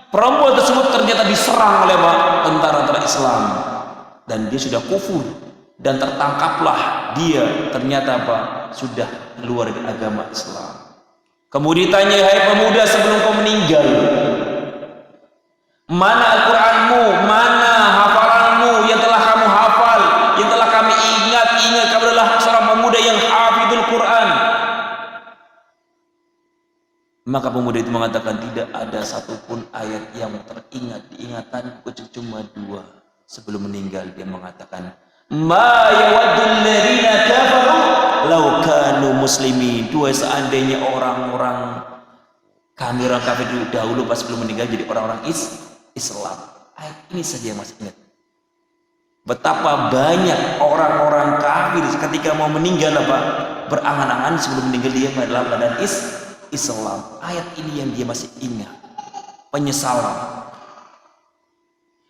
perempuan tersebut ternyata diserang oleh tentara Islam, dan dia sudah kufur, dan tertangkaplah dia ternyata sudah keluar dari agama Islam. Kemudian ditanya, hai pemuda, sebelum kau meninggal, mana Al-Quranmu, mana hafalanmu yang telah kamu hafal, yang telah kami ingat kamu adalah seorang pemuda yang hafidul Quran. Maka pemuda itu mengatakan, tidak ada satupun ayat yang teringat diingatanku kecuali cuma 2. Sebelum meninggal dia mengatakan, ma yawaddul ladzina kafaru law kanu muslimin. Seandainya orang-orang kami orang kafir dahulu pas sebelum meninggal jadi orang-orang Islam. Ayat ini saja yang masih ingat. Betapa banyak orang-orang kafir ketika mau meninggal berangan-angan sebelum meninggal dia adalah badan Islam. Ayat ini yang dia masih ingat. Penyesalan.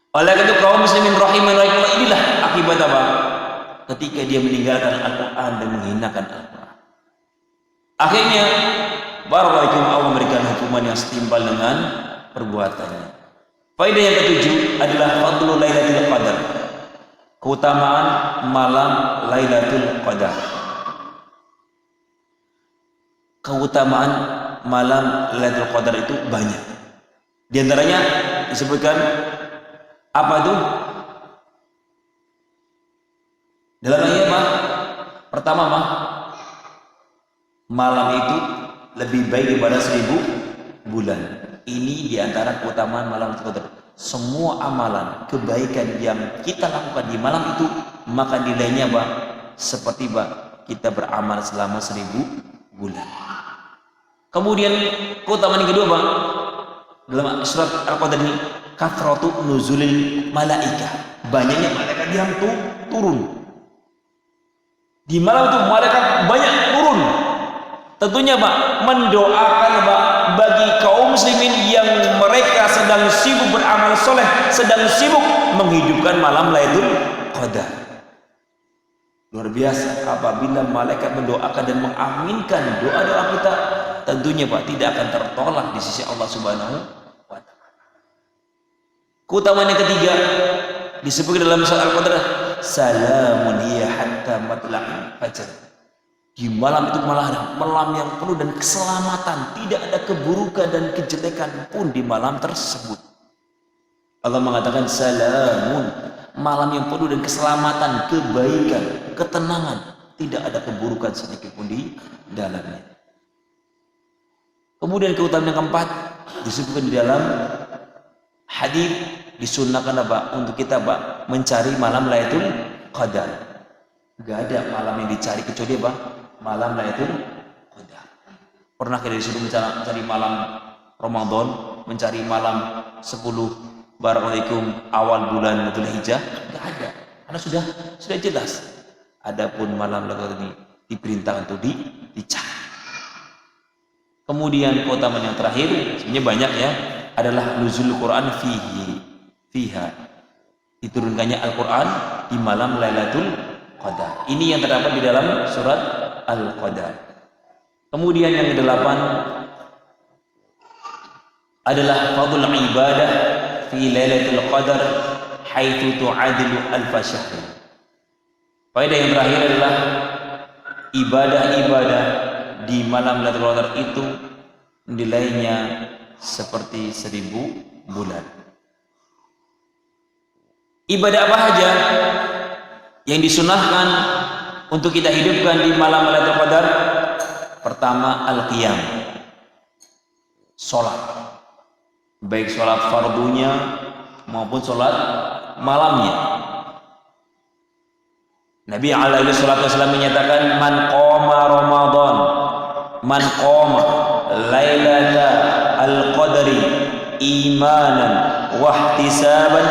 Oleh itu kaum muslimin rahimani wa rahimakumullah, inilah akibat ketika dia meninggalkan Al-Quran dan menghinakan Al-Quran. Akhirnya barakallahu fikum, Allah memberikan hukuman yang setimpal dengan perbuatannya. Faedah yang ketujuh adalah fadlu Lailatul Qadar. Keutamaan malam Lailatul Qadar. Keutamaan malam Lailatul Qadar itu banyak. Di antaranya disebutkan apa itu? Dalam ayat apa? Pertama apa? Malam itu lebih baik daripada 1000 bulan. Ini diantara keutamaan malam Lailatul Qadar. Semua amalan kebaikan yang kita lakukan di malam itu, maka nilainya apa? Seperti kita beramal selama 1000 bulan. Kemudian keutamaan yang kedua Bang, dalam surat Al-Qadar ini, kathratu nuzulil malaikah, banyaknya malaikat yang turun. Di malam itu malaikat banyak turun. Tentunya mendoakan bagi kaum muslimin yang mereka sedang sibuk beramal soleh, sedang sibuk menghidupkan malam Lailatul Qadar. Luar biasa apabila malaikat mendoakan dan mengaminkan doa-doa kita, tentunya tidak akan tertolak di sisi Allah Subhanahu wa taala. Keutamaan yang ketiga disebut dalam surat Al-Qadar, salamun hiya hatta matla'il fajr. Di malam itu malam yang penuh dan keselamatan, tidak ada keburukan dan kejelekan pun di malam tersebut. Allah mengatakan salamun, malam yang penuh dan keselamatan, kebaikan, ketenangan, tidak ada keburukan sedikit pun di dalamnya. Kemudian keutamaan yang keempat disebutkan di dalam hadis, disunnahkan untuk kita mencari malam Lailatul Qadar. Gak ada malam yang dicari kecuali malam Lailatul Qadar. Pernah kita disuruh mencari malam Ramadan, mencari malam 10 barakallahu awal bulan Dzulhijjah? Enggak ada. Karena sudah jelas. Adapun malam Lailatul ini diperintah untuk dicari. Kemudian keutamaan yang terakhir, sebenarnya banyak ya, adalah nuzul Quran fiha. Diturunkannya Al-Quran di malam Lailatul Qadar. Ini yang terdapat di dalam surat Al-Qadar. Kemudian yang kedelapan adalah fadl ibadah fi Lailatul Qadar haitsu tu'adilu alf syahr. Faedah yang terakhir adalah ibadah-ibadah di malam Lailatul Qadar itu nilainya seperti 1000 bulan. Ibadah apa saja yang disunahkan untuk kita hidupkan di malam Lailatul Qadar? Pertama, al-qiyam, sholat, baik sholat fardunya maupun sholat malamnya. Nabi alaihi salatu wasallam menyatakan, man qama lailata al-qadri imanan wa ihtisaban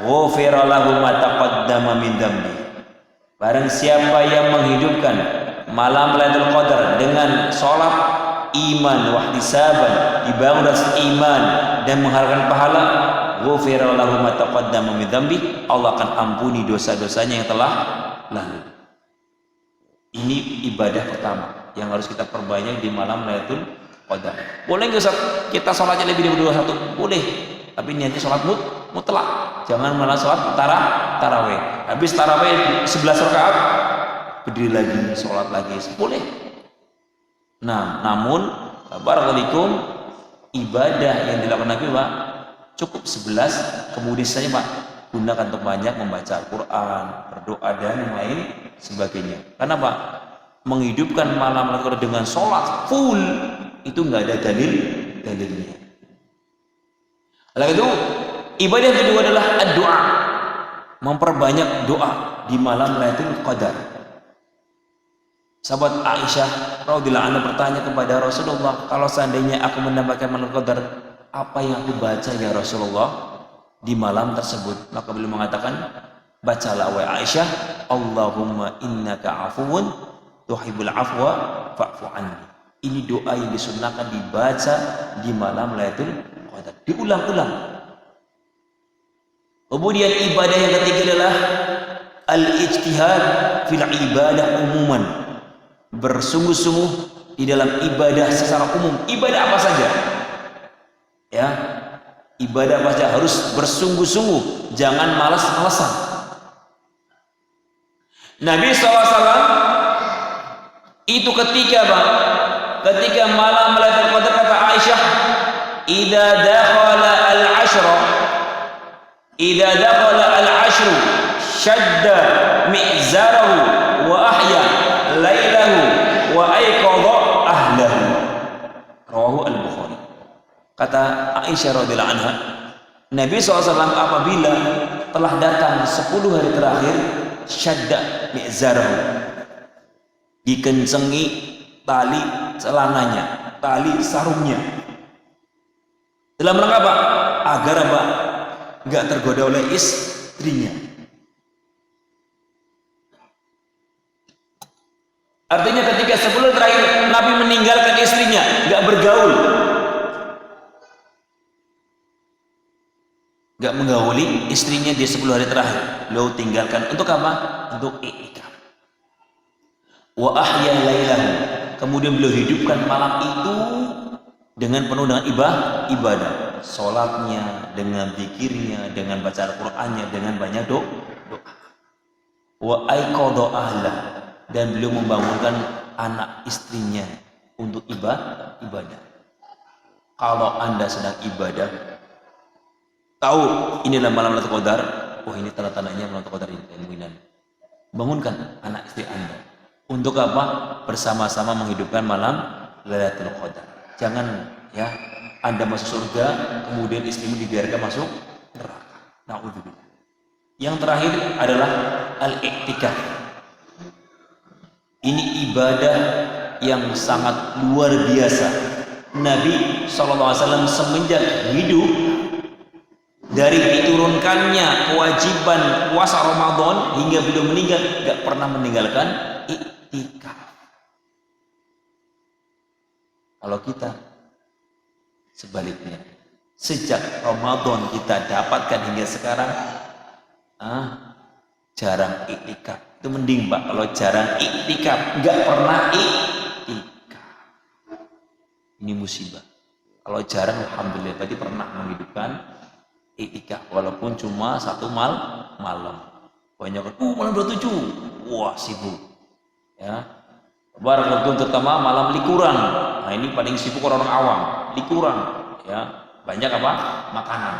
ghufira lahu ma taqaddama min dhanbi. Barang siapa yang menghidupkan malam Lailatul Qadar dengan sholat, iman, wahtisaban, dibangun atas iman dan mengharapkan pahala, ghufira lahu ma taqaddama min dhanbi, Allah akan ampuni dosa-dosanya yang telah lalu. Ini ibadah pertama yang harus kita perbanyak di malam Lailatul Qadar. Boleh nggak Ustaz kita sholatnya lebih dari 21? Boleh, tapi niatnya sholat mutlak. Jangan malah sholat tarawih. Habis tarawih 11 rakaat, berdiri lagi, sholat lagi, boleh. Nah, namun barakallahu ibadah yang dilakukan Nabi cukup 11, kemudian saja gunakan untuk banyak membaca Al-Quran, berdoa dan yang lain sebagainya. Karena menghidupkan malam Lailatul Qadar dengan sholat full itu nggak ada dalilnya. Lalu itu ibadah yang kedua adalah doa, memperbanyak doa di malam Lailatul Qadar. Sahabat Aisyah radhiyallahu anha bertanya kepada Rasulullah, kalau seandainya aku mendapatkan malam Qadar, apa yang aku baca ya Rasulullah di malam tersebut? Maka beliau mengatakan, bacalah wahai Aisyah, Allahumma innaka afuwun tuhibbul afwa fa'fu anni. Ini doa yang disunnahkan dibaca di malam Lailatul Qadar, diulang-ulang. Kemudian ibadah yang ketiga adalah al-ijtihad fil ibadah umuman, bersungguh-sungguh di dalam ibadah secara umum, ibadah apa saja, ya, ibadah apa saja harus bersungguh-sungguh, jangan malas-malasan. Nabi SAW itu ketika malam Lailatul Qadar, kata Aisyah, idza dakhala al-ashru shadda mi'zarahu wa ahya lailahu wa ayqadha ahlahu. Rawahu al-Bukhari. Kata Aisyah radhiyallahu anha, Nabi SAW apabila telah datang 10 hari terakhir, syadda mi'zarahu, dikencengi tali celananya, tali sarungnya. Dalam rangka apa? Agar apa? Enggak tergoda oleh istrinya. Artinya ketika 10 terakhir Nabi meninggalkan istrinya, enggak bergaul, enggak menggauli istrinya di 10 hari terakhir. Beliau tinggalkan untuk apa? Untuk i'tikaf. Wa ahya lailahu, kemudian beliau hidupkan malam itu dengan penuh dengan ibadah, sholatnya, dengan zikirnya, dengan baca Al-Qur'annya, dengan banyak doa. Wa ayqadha ahlah, dan beliau membangunkan anak istrinya untuk ibadah. Kalau Anda sedang ibadah, tahu inilah malam Lailatul Qadar, oh ini tanda-tandanya malam Lailatul Qadar ini, bangunkan anak istri Anda. Untuk apa? Bersama-sama menghidupkan malam Lailatul Qadar. Jangan ya Anda masuk surga kemudian istrimu dibiarkan masuk neraka. Na'udzubillah. Yang terakhir adalah al-i'tikaf. Ini ibadah yang sangat luar biasa. Nabi SAW semenjak hidup, dari diturunkannya kewajiban puasa Ramadan hingga beliau meninggal, gak pernah meninggalkan i'tikaf. Kalau kita sebaliknya, sejak Ramadan kita dapatkan hingga sekarang, jarang i'tikaf. Itu mending Pak, kalau jarang i'tikaf, nggak pernah i'tikaf. Ini musibah. Kalau jarang, alhamdulillah, berarti pernah menghidupkan i'tikaf, walaupun cuma 1 malam. Banyak kan, malam 27, wah sibuk. Ya, barakallahu, terutama malam likuran. Nah ini paling sibuk orang awam, likuran, ya, banyak apa? Makanan.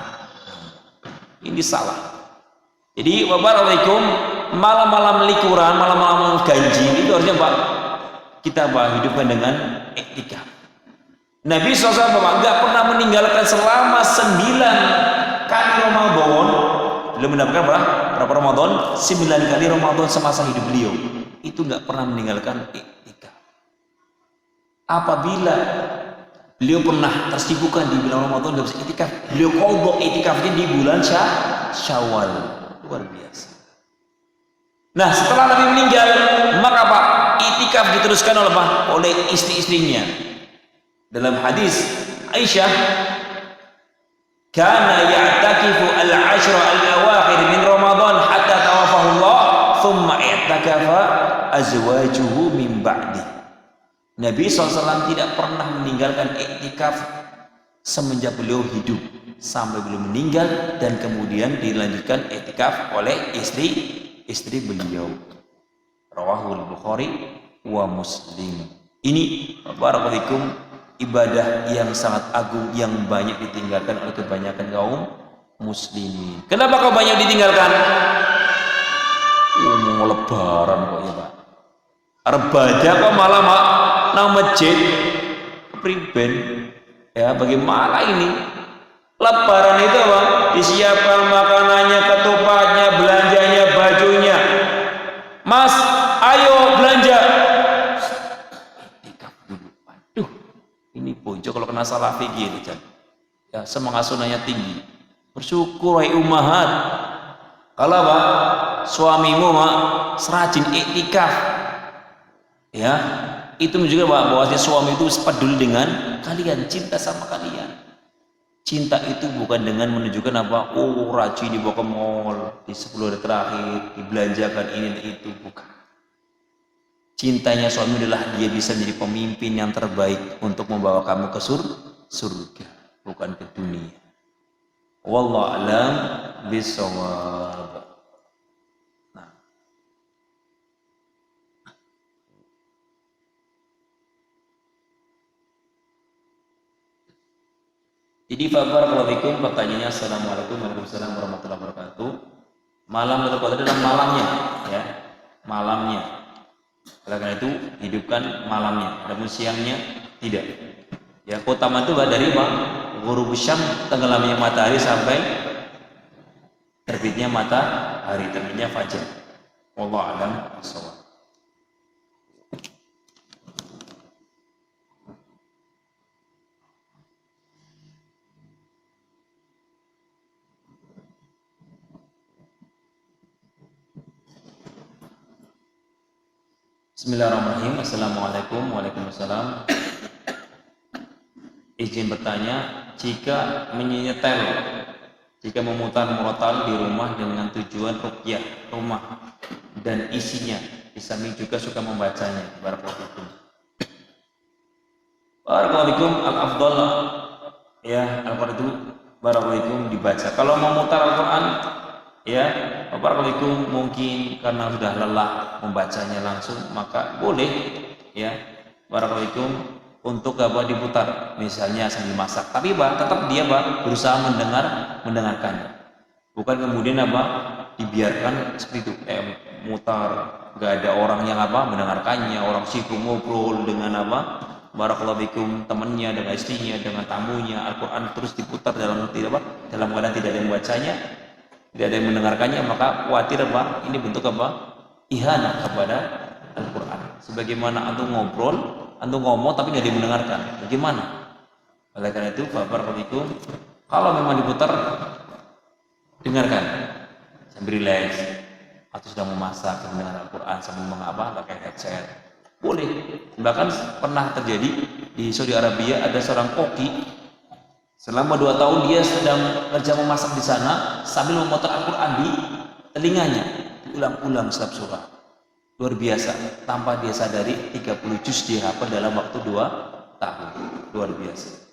Ini salah. Jadi wabarakatuh, malam-malam likuran, malam-malam ganjil itu harusnya Pak, kita hidupkan dengan i'tikaf. Nabi SAW nggak pernah meninggalkan selama 9 kali Ramadan. Beliau mendapatkan berapa Ramadan? 9 kali Ramadan semasa hidup beliau. Itu nggak pernah meninggalkan i'tikaf. Apabila beliau pernah tersibukkan di bulan Ramadan dan bisa i'tikaf, beliau qadha i'tikafnya di bulan Syawal. Luar biasa. Nah, setelah Nabi meninggal, maka apa? I'tikaf diteruskan oleh istri-istrinya. Dalam hadis Aisyah, kana ya'takifu al-ashra al-awakhir min Ramadan hatta tawafahu Allah, thumma i'takafa azwajuhu min ba'di. Nabi SAW tidak pernah meninggalkan i'tikaf semenjak beliau hidup sampai beliau meninggal, dan kemudian dilanjutkan i'tikaf oleh istri beliau. Rawahul Bukhari wa Muslim. Ini barakallahu ibadah yang sangat agung yang banyak ditinggalkan oleh kebanyakan kaum muslimin. Kenapa kau banyak ditinggalkan? Mau lebaran kok ya Pak. Ibadah kok malah nang masjid priben. Ya, bagaimana ini? Lebaran itu apa? Disiapkan makanannya, ketupatnya, belanjanya, bajunya. Mas, ayo belanja. Aduh, ini bojo kalau kena salah fikir ya, semangat sunahnya tinggi. Bersyukur wahai ummahat. Kalau apa? Suamimu serajin i'tikaf. Ya, itu menunjukkan bahwa suami itu peduli dengan kalian, cinta sama kalian. Cinta itu bukan dengan menunjukkan apa, oh rajin dibawa ke mall di 10 hari terakhir, dibelanjakan ini dan itu, bukan. Cintanya suami adalah dia bisa menjadi pemimpin yang terbaik untuk membawa kamu ke surga, bukan ke dunia. Wallahu a'lam bishawab. Nah. Jadi barakallahu fikum, pertanyaannya assalamualaikum warahmatullahi wabarakatuh. Malam Lailatul Qadar adalah malamnya, ya, malamnya. Oleh karena itu hidupkan malamnya, adapun siangnya tidak. Ya, keutamaan itu dari ghurub syam, tenggelamnya matahari sampai terbitnya matahari, terbitnya fajar. Wallahu a'lam bishawab. Bismillahirrahmanirrahim. Assalamualaikum. Waalaikumsalam. Izin bertanya, jika menyetel, jika memutar murotal di rumah dengan tujuan ruqyah rumah dan isinya, di samping juga suka membacanya. Barakallahu fikum. Barakallahu fikum, al-afdal, ya, Al-Qur'an itu barakallahu fikum dibaca. Kalau memutar Al-Qur'an, ya, barakallahu mungkin karena sudah lelah membacanya langsung, maka boleh, ya, barakallahu untuk diputar misalnya sambil masak, tapi tetap dia berusaha mendengarkannya, bukan kemudian dibiarkan seperti itu, mutar, gak ada orang yang mendengarkannya, orang sibuk ngobrol dengan barakallahu temannya, dengan istrinya, dengan tamunya, Al-Quran terus diputar dalam keadaan tidak ada yang membacanya, tidak ada yang mendengarkannya, maka khawatir ini bentuk ihanah kepada Al-Quran. Sebagaimana antum ngobrol, antum ngomong tapi nggak ada yang mendengarkan, bagaimana? Oleh karena itu, barakallahu kalau memang diputar, dengarkan sambil relax, atau sedang memasak mendengar Al-Quran sambil pakai headset, boleh. Bahkan pernah terjadi di Saudi Arabia, ada seorang koki selama 2 tahun dia sedang kerja memasak di sana sambil memutar Al-Quran di telinganya, diulang-ulang setiap surah. Luar biasa, tanpa dia sadari 30 juz dia hafal dalam waktu 2 tahun. Luar biasa.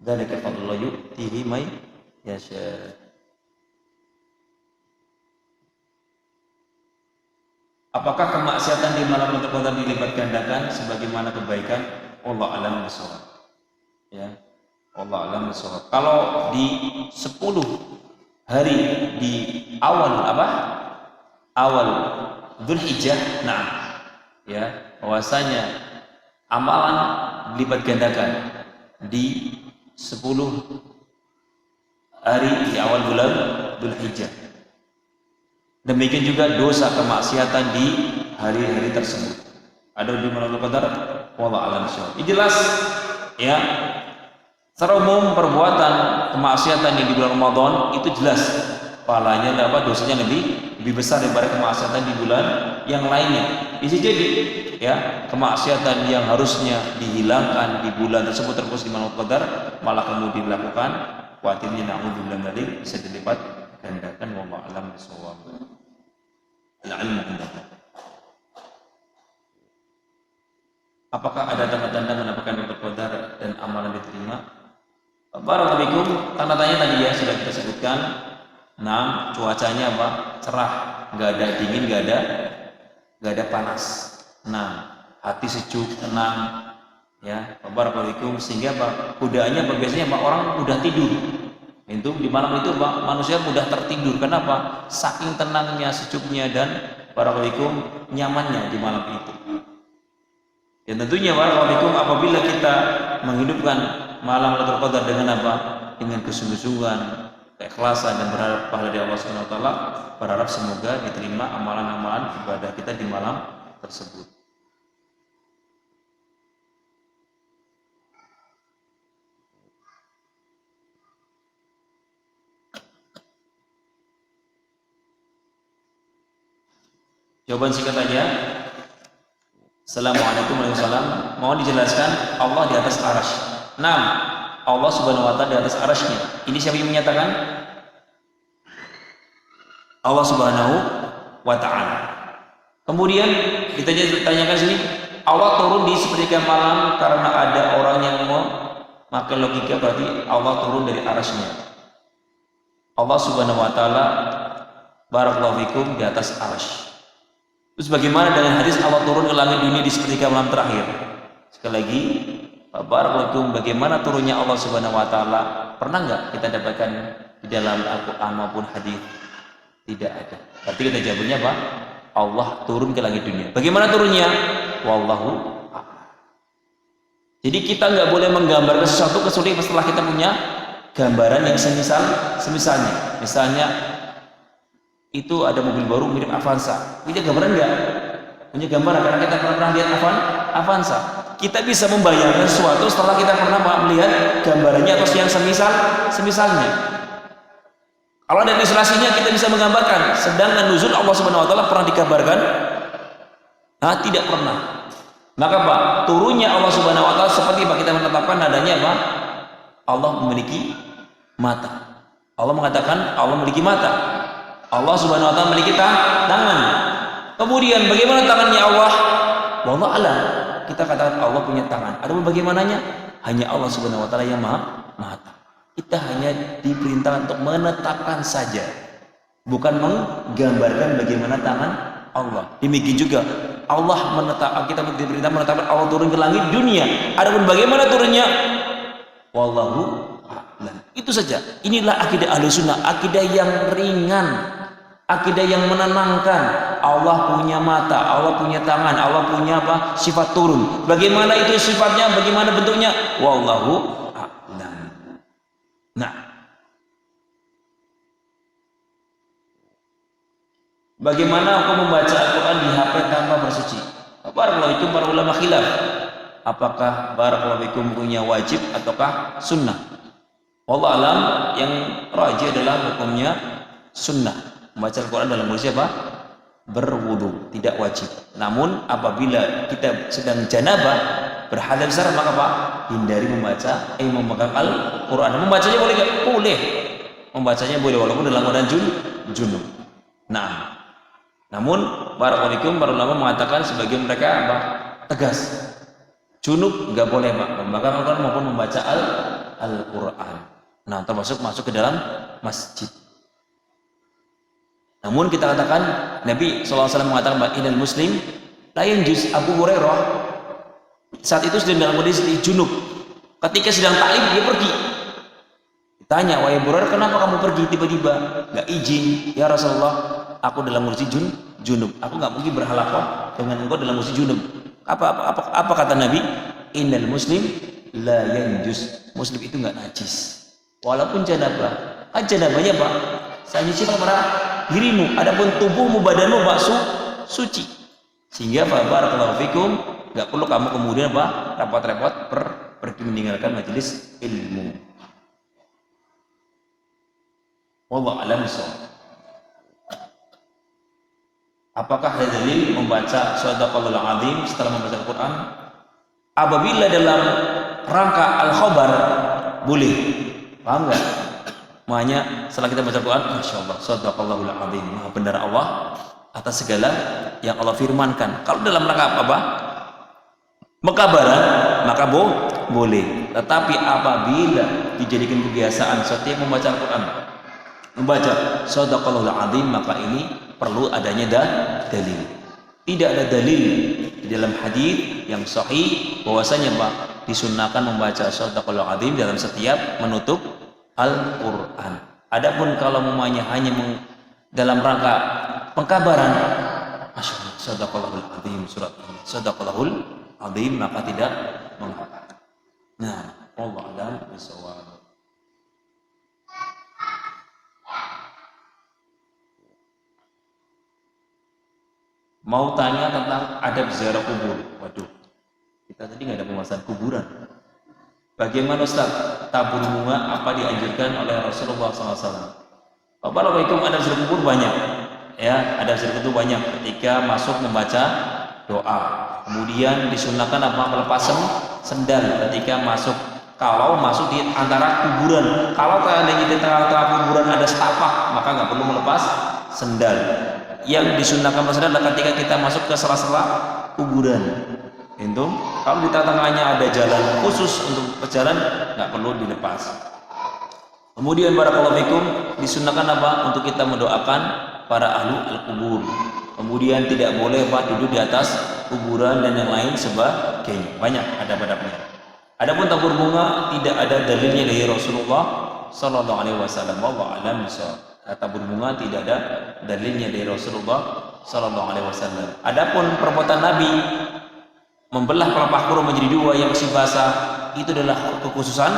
Dzalika fadlullah yu'tihi may yasha. Apakah kemaksiatan di malam Lailatul Qadar dilipat gandakan sebagaimana kebaikan? Allah a'lam bishawab. Ya. Allah a'lam bishawab. Kalau di 10 hari di awal awal Dzulhijjah, nah, ya, bahwasanya amalan dilipat gandakan di 10 hari di awal bulan Dzulhijjah. Demikian juga dosa kemaksiatan di hari-hari tersebut. Ada di Lailatul Qadar, wallahu a'lam bishawab. Ini jelas, ya. Secara umum perbuatan kemaksiatan yang di bulan Ramadan itu jelas pahalanya dosanya lebih besar daripada kemaksiatan di bulan yang lainnya. Bisa jadi, ya, kemaksiatan yang harusnya dihilangkan di bulan tersebut terus di Lailatul Qadar malah kemudian dilakukan, khawatirnya na'udzubillah dari bisa dilipat gandakan. Wallahu a'lam bishawab. Al-ilmu indallah. Apakah ada tanda-tanda mendapatkan Lailatul Qadar dan amalan diterima? Barakallahu, tanda tanya tadi ya sudah kita sebutkan. Nah, cuacanya cerah, nggak ada dingin, nggak ada panas. Nah, hati sejuk, tenang, ya. Barakallahu, sehingga godaannya biasanya orang mudah tidur. Itu di malam itu manusia mudah tertidur. Kenapa? Saking tenangnya, sejuknya, dan barakallahu nyamannya di malam itu. Dan tentunya barakallahu apabila kita menghidupkan malam Lailatul Qadar dengan dengan kesungguh-sungguhan, keikhlasan, dan berharap pahala dari Allah Subhanahu wa taala, berharap semoga diterima amalan-amalan ibadah kita di malam tersebut. Jawaban singkat aja. Assalamualaikum warahmatullahi wabarakatuh. Mohon dijelaskan Allah di atas arasy. Nah, Allah Subhanahu wa taala di atas arasy-Nya. Ini siapa yang menyatakan? Allah Subhanahu wa taala. Kemudian kita tanyakan sini, Allah turun di sepertiga malam karena ada orang yang memakai logika, berarti Allah turun dari arasnya. Allah Subhanahu wa taala barakallahu fikum di atas arsy. Terus bagaimana dengan hadis Allah turun ke langit dunia di sepertiga malam terakhir? Sekali lagi, barakallahu fikum, bagaimana turunnya Allah Subhanahu wa taala? Pernah enggak kita dapatkan di dalam Al-Qur'an maupun hadis? Tidak ada. Berarti kita jawabnya apa? Allah turun ke langit dunia. Bagaimana turunnya? Wallahu a'lam. Jadi kita nggak boleh menggambarkan sesuatu kecuali setelah kita punya gambaran yang semisalnya. Misalnya itu ada mobil baru mirip Avanza. Punya gambaran nggak? Punya gambaran karena kita pernah lihat Avanza. Kita bisa membayangkan sesuatu setelah kita pernah melihat gambarannya atau yang semisalnya. Kalau ada ilustrasinya kita bisa menggambarkan. Sedangkan nuzul Allah Subhanahu wa taala pernah dikabarkan? Tidak pernah. Maka Pak, turunnya Allah Subhanahu wa taala seperti Pak kita menetapkan adanya apa? Allah memiliki mata. Allah mengatakan Allah memiliki mata. Allah Subhanahu wa taala memiliki tangan. Kemudian bagaimana tangannya Allah? Wallahu a'lam. Kita katakan Allah punya tangan. Adapun bagaimananya? Hanya Allah Subhanahu wa taala yang maha tahu. Kita hanya diperintahkan untuk menetapkan saja, bukan menggambarkan bagaimana tangan Allah. Demikian juga Allah kita diperintah menetapkan Allah turun ke langit dunia. Adapun bagaimana turunnya, wallahu a'lam. Itu saja. Inilah akidah Ahlussunnah, akidah yang ringan, akidah yang menenangkan. Allah punya mata, Allah punya tangan, Allah punya apa? Sifat turun. Bagaimana itu sifatnya? Bagaimana bentuknya? Wallahu. Nah, bagaimana aku membaca Al-Quran di HP tanpa bersuci? Barakallahu fikum, para ulama khilaf. Apakah barakallahu fikum punya wajib ataukah sunnah? Wallahu alam, yang rajih adalah hukumnya sunnah. Membaca Al-Quran dalam kondisi apa? Berwudu, tidak wajib. Namun apabila kita sedang janabah, berhadas besar, maka Pak, hindari membaca memegang Al-Quran. Membacanya boleh nggak? Boleh. Membacanya boleh walaupun dalam keadaan junub. Nah, namun barakallahu fikum, para ulama mengatakan sebagian mereka apa? Tegas. Junub nggak boleh Pak memegang Al-Quran maupun membaca Al-Quran. Nah, termasuk masuk ke dalam masjid. Namun kita katakan Nabi SAW mengatakan bahwa inal muslim la yanjus. Abu Hurairah saat itu sedang dalam kondisi junub. Ketika sedang taklim dia pergi. Ditanya, wahai Abu Hurairah, kenapa kamu pergi tiba-tiba? Nggak izin. Ya Rasulullah, aku dalam kondisi junub. Aku nggak mungkin berhalaqah dengan engkau dalam kondisi junub. Apa kata Nabi? Innal muslim la yanjus. Muslim itu nggak najis. Walaupun janabah. Janabahnya Pak, saya nyuci pada dirimu, adapun tubuhmu, badanmu Pak suci. Sehingga Pak barakallahu fikum, nggak perlu kamu kemudian Pak repot-repot pergi meninggalkan majelis ilmu. Wallahu a'lam bishawab. Apakah ada dalil membaca Shadaqallahul Azim setelah membaca Al-Quran? Apabila dalam rangka al-khabar boleh. Paham nggak? Makanya setelah kita baca Al-Quran, insyaallah Shadaqallahul Azim, maha benar Allah atas segala yang Allah firmankan. Kalau dalam rangka apa? Mekabaran, maka boleh. Tetapi apabila dijadikan kebiasaan setiap membaca Al-Quran, membaca Shadaqallahul Azim, maka ini perlu adanya dalil. Tidak ada dalil di dalam hadis yang sahih bahwasanya Pak disunnahkan membaca Shadaqallahul Azim dalam setiap menutup Al-Quran. Adapun kalau memangnya hanya dalam rangka pengkabaran, masyaallah Shadaqallahul Azim, surat ini Shadaqallahul Azim, maka tidak mengapa. Nah, wallahu a'lam bishawab. Mau tanya tentang adab ziarah kubur. Waduh, kita tadi nggak ada pembahasan kuburan. Bagaimana Ustaz, tabur bunga apa dianjurkan oleh Rasulullah SAW? Waalaikumsalam. Adab ziarah kubur banyak. Ya, adab ziarah kubur banyak. Ketika masuk membaca doa. Kemudian disunahkan apa? Melepas sendal ketika masuk. Kalau masuk di antara kuburan. Kalau di tengah-tengah kuburan ada setapak, maka nggak perlu melepas sendal. yang disunnahkan bersedekah adalah ketika kita masuk ke sela-sela kuburan. Itu kalau di tengah-tengahnya ada jalan khusus untuk berjalan, nggak perlu dilepas. Kemudian barakallahu fikum, disunnahkan apa? Untuk kita mendoakan para ahlu al-kubur. Kemudian tidak boleh duduk di atas kuburan dan yang lain sebagainya. Banyak adab-adabnya. Adapun tabur bunga tidak ada dalilnya dari Rasulullah sallallahu alaihi wasallam. Wallahu a'lam bishawab. Tabur bunga tidak ada dalilnya dari Rasulullah sallallahu alaihi wasallam. Adapun perbuatan Nabi membelah pelepah kurma menjadi dua yang masih basah, itu adalah kekhususan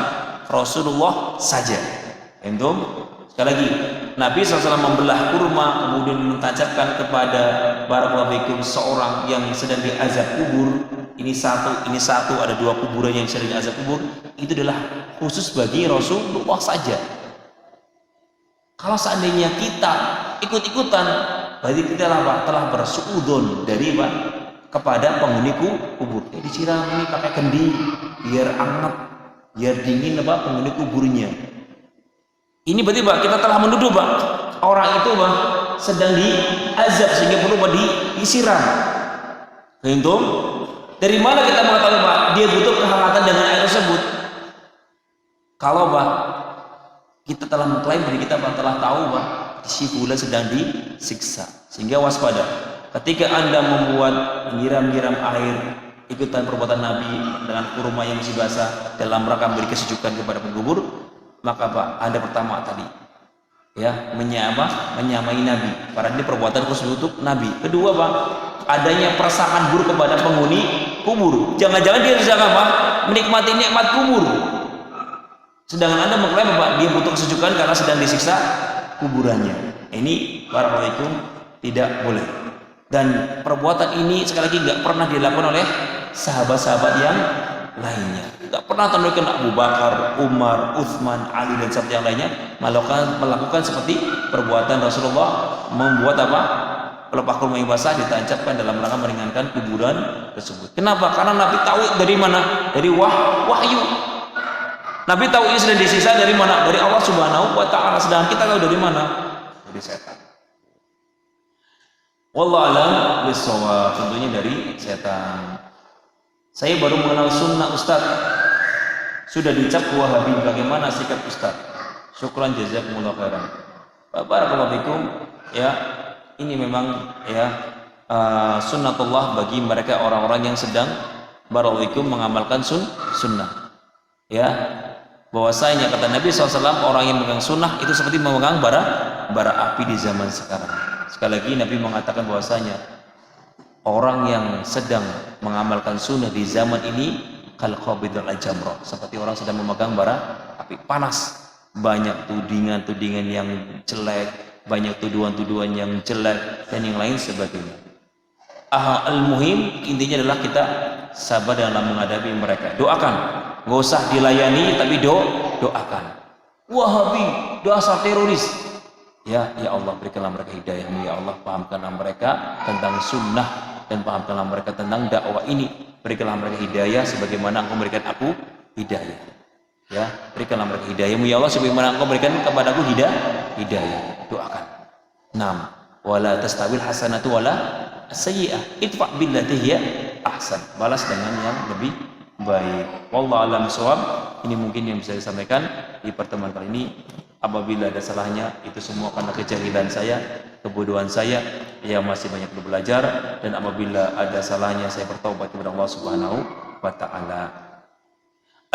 Rasulullah saja. Entum, sekali lagi, Nabi SAW membelah kurma kemudian mentancapkan kepada barakallahu fikum seorang yang sedang diazab kubur. Ini satu, ada dua kuburan yang sedang diazab kubur. Itu adalah khusus bagi Rasulullah saja. Kalau seandainya kita ikut-ikutan, berarti kita telah bersuudzon dari kepada penghuni kubur. Disiram ini pakai kendi biar hangat, biar dingin penghuni kuburnya. Ini berarti kita telah menuduh orang itu sedang diazab sehingga perlu disiram. Hintum, dari mana kita mengetahui dia butuh kehangatan dengan air tersebut? Kalau kita telah mengklaim diri kita telah tahu si fulan sedang disiksa, sehingga waspada. Ketika Anda membuat menyiram-nyiram air ikutan perbuatan Nabi dengan kurma yang masih basah dalam rangka memberi kesejukan kepada pengubur, maka Anda pertama tadi menyamai Nabi. Karena ini perbuatan khusus untuk Nabi. Kedua adanya perasaan buruk kepada penghuni kubur. Jangan-jangan dia sedang menikmati nikmat kubur. Sedangkan Anda mengklaim dia butuh kesejukan karena sedang disiksa kuburannya. Ini barakallahu tidak boleh. Dan perbuatan ini sekali lagi nggak pernah dilakukan oleh sahabat-sahabat yang lainnya. Nggak pernah terjadi Abu Bakar, Umar, Utsman, Ali dan sahabat yang lainnya melakukan seperti perbuatan Rasulullah, membuat pelepah kurma yang basah ditancapkan dalam rangka meringankan kuburan tersebut. Kenapa? Karena Nabi tahu dari mana? Dari wahyu. Nabi tahu ini sedang disiksa dari mana? Dari Allah Subhanahu wa taala. Sedangkan kita tahu dari mana? Dari setan. Wallahu a'lam bishawab. Tentunya dari setan. Saya baru mengenal sunnah Ustaz. Sudah dicap Wahabi, bagaimana sikap Ustaz? Syukran jazakumullah khairan. Barakallahu fikum. Ini memang sunnatullah bagi mereka orang-orang yang sedang barakallahu fikum mengamalkan sunnah. Bahwasanya kata Nabi SAW, orang yang memegang sunnah itu seperti memegang bara api di zaman sekarang. Sekali lagi Nabi mengatakan bahwasanya orang yang sedang mengamalkan sunnah di zaman ini kal qabidul jamrah, seperti orang sedang memegang bara api panas. Banyak tudingan-tudingan yang jelek, banyak tuduhan-tuduhan yang jelek dan yang lain sebagainya. Al-muhim intinya adalah kita sabar dalam menghadapi mereka. Doakan, nggak usah dilayani tapi doakan. Wahabi, dasar teroris. Ya Allah, berikanlah mereka hidayah-Mu ya Allah, pahamkanlah mereka tentang sunnah dan pahamkanlah mereka tentang dakwah ini. Berikanlah mereka hidayah sebagaimana Engkau memberikan aku hidayah. Berikanlah mereka hidayah-Mu ya Allah sebagaimana Engkau memberikan kepadaku hidayah. Doakan. 6. Wala tastawil hasanatu wala sayyi'ah. Idfa' billati hiya ahsan. Balas dengan yang lebih baik. Wallahu a'lam bishawab. Ini mungkin yang bisa disampaikan di pertemuan kali ini. Apabila ada salahnya, itu semua karena kejahilan saya, kebodohan saya yang masih banyak belajar, dan apabila ada salahnya saya bertobat kepada Allah Subhanahu wa taala.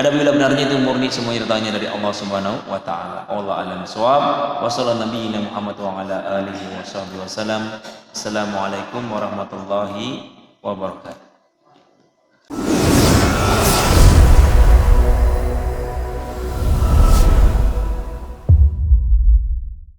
Apabila benarnya itu murni semua datangnya dari Allah Subhanahu wa taala. Allah alam shawab. Wa sallallahu nabiyina Muhammad wa ala alihi wa sahbihi wasallam. Assalamualaikum warahmatullahi wabarakatuh.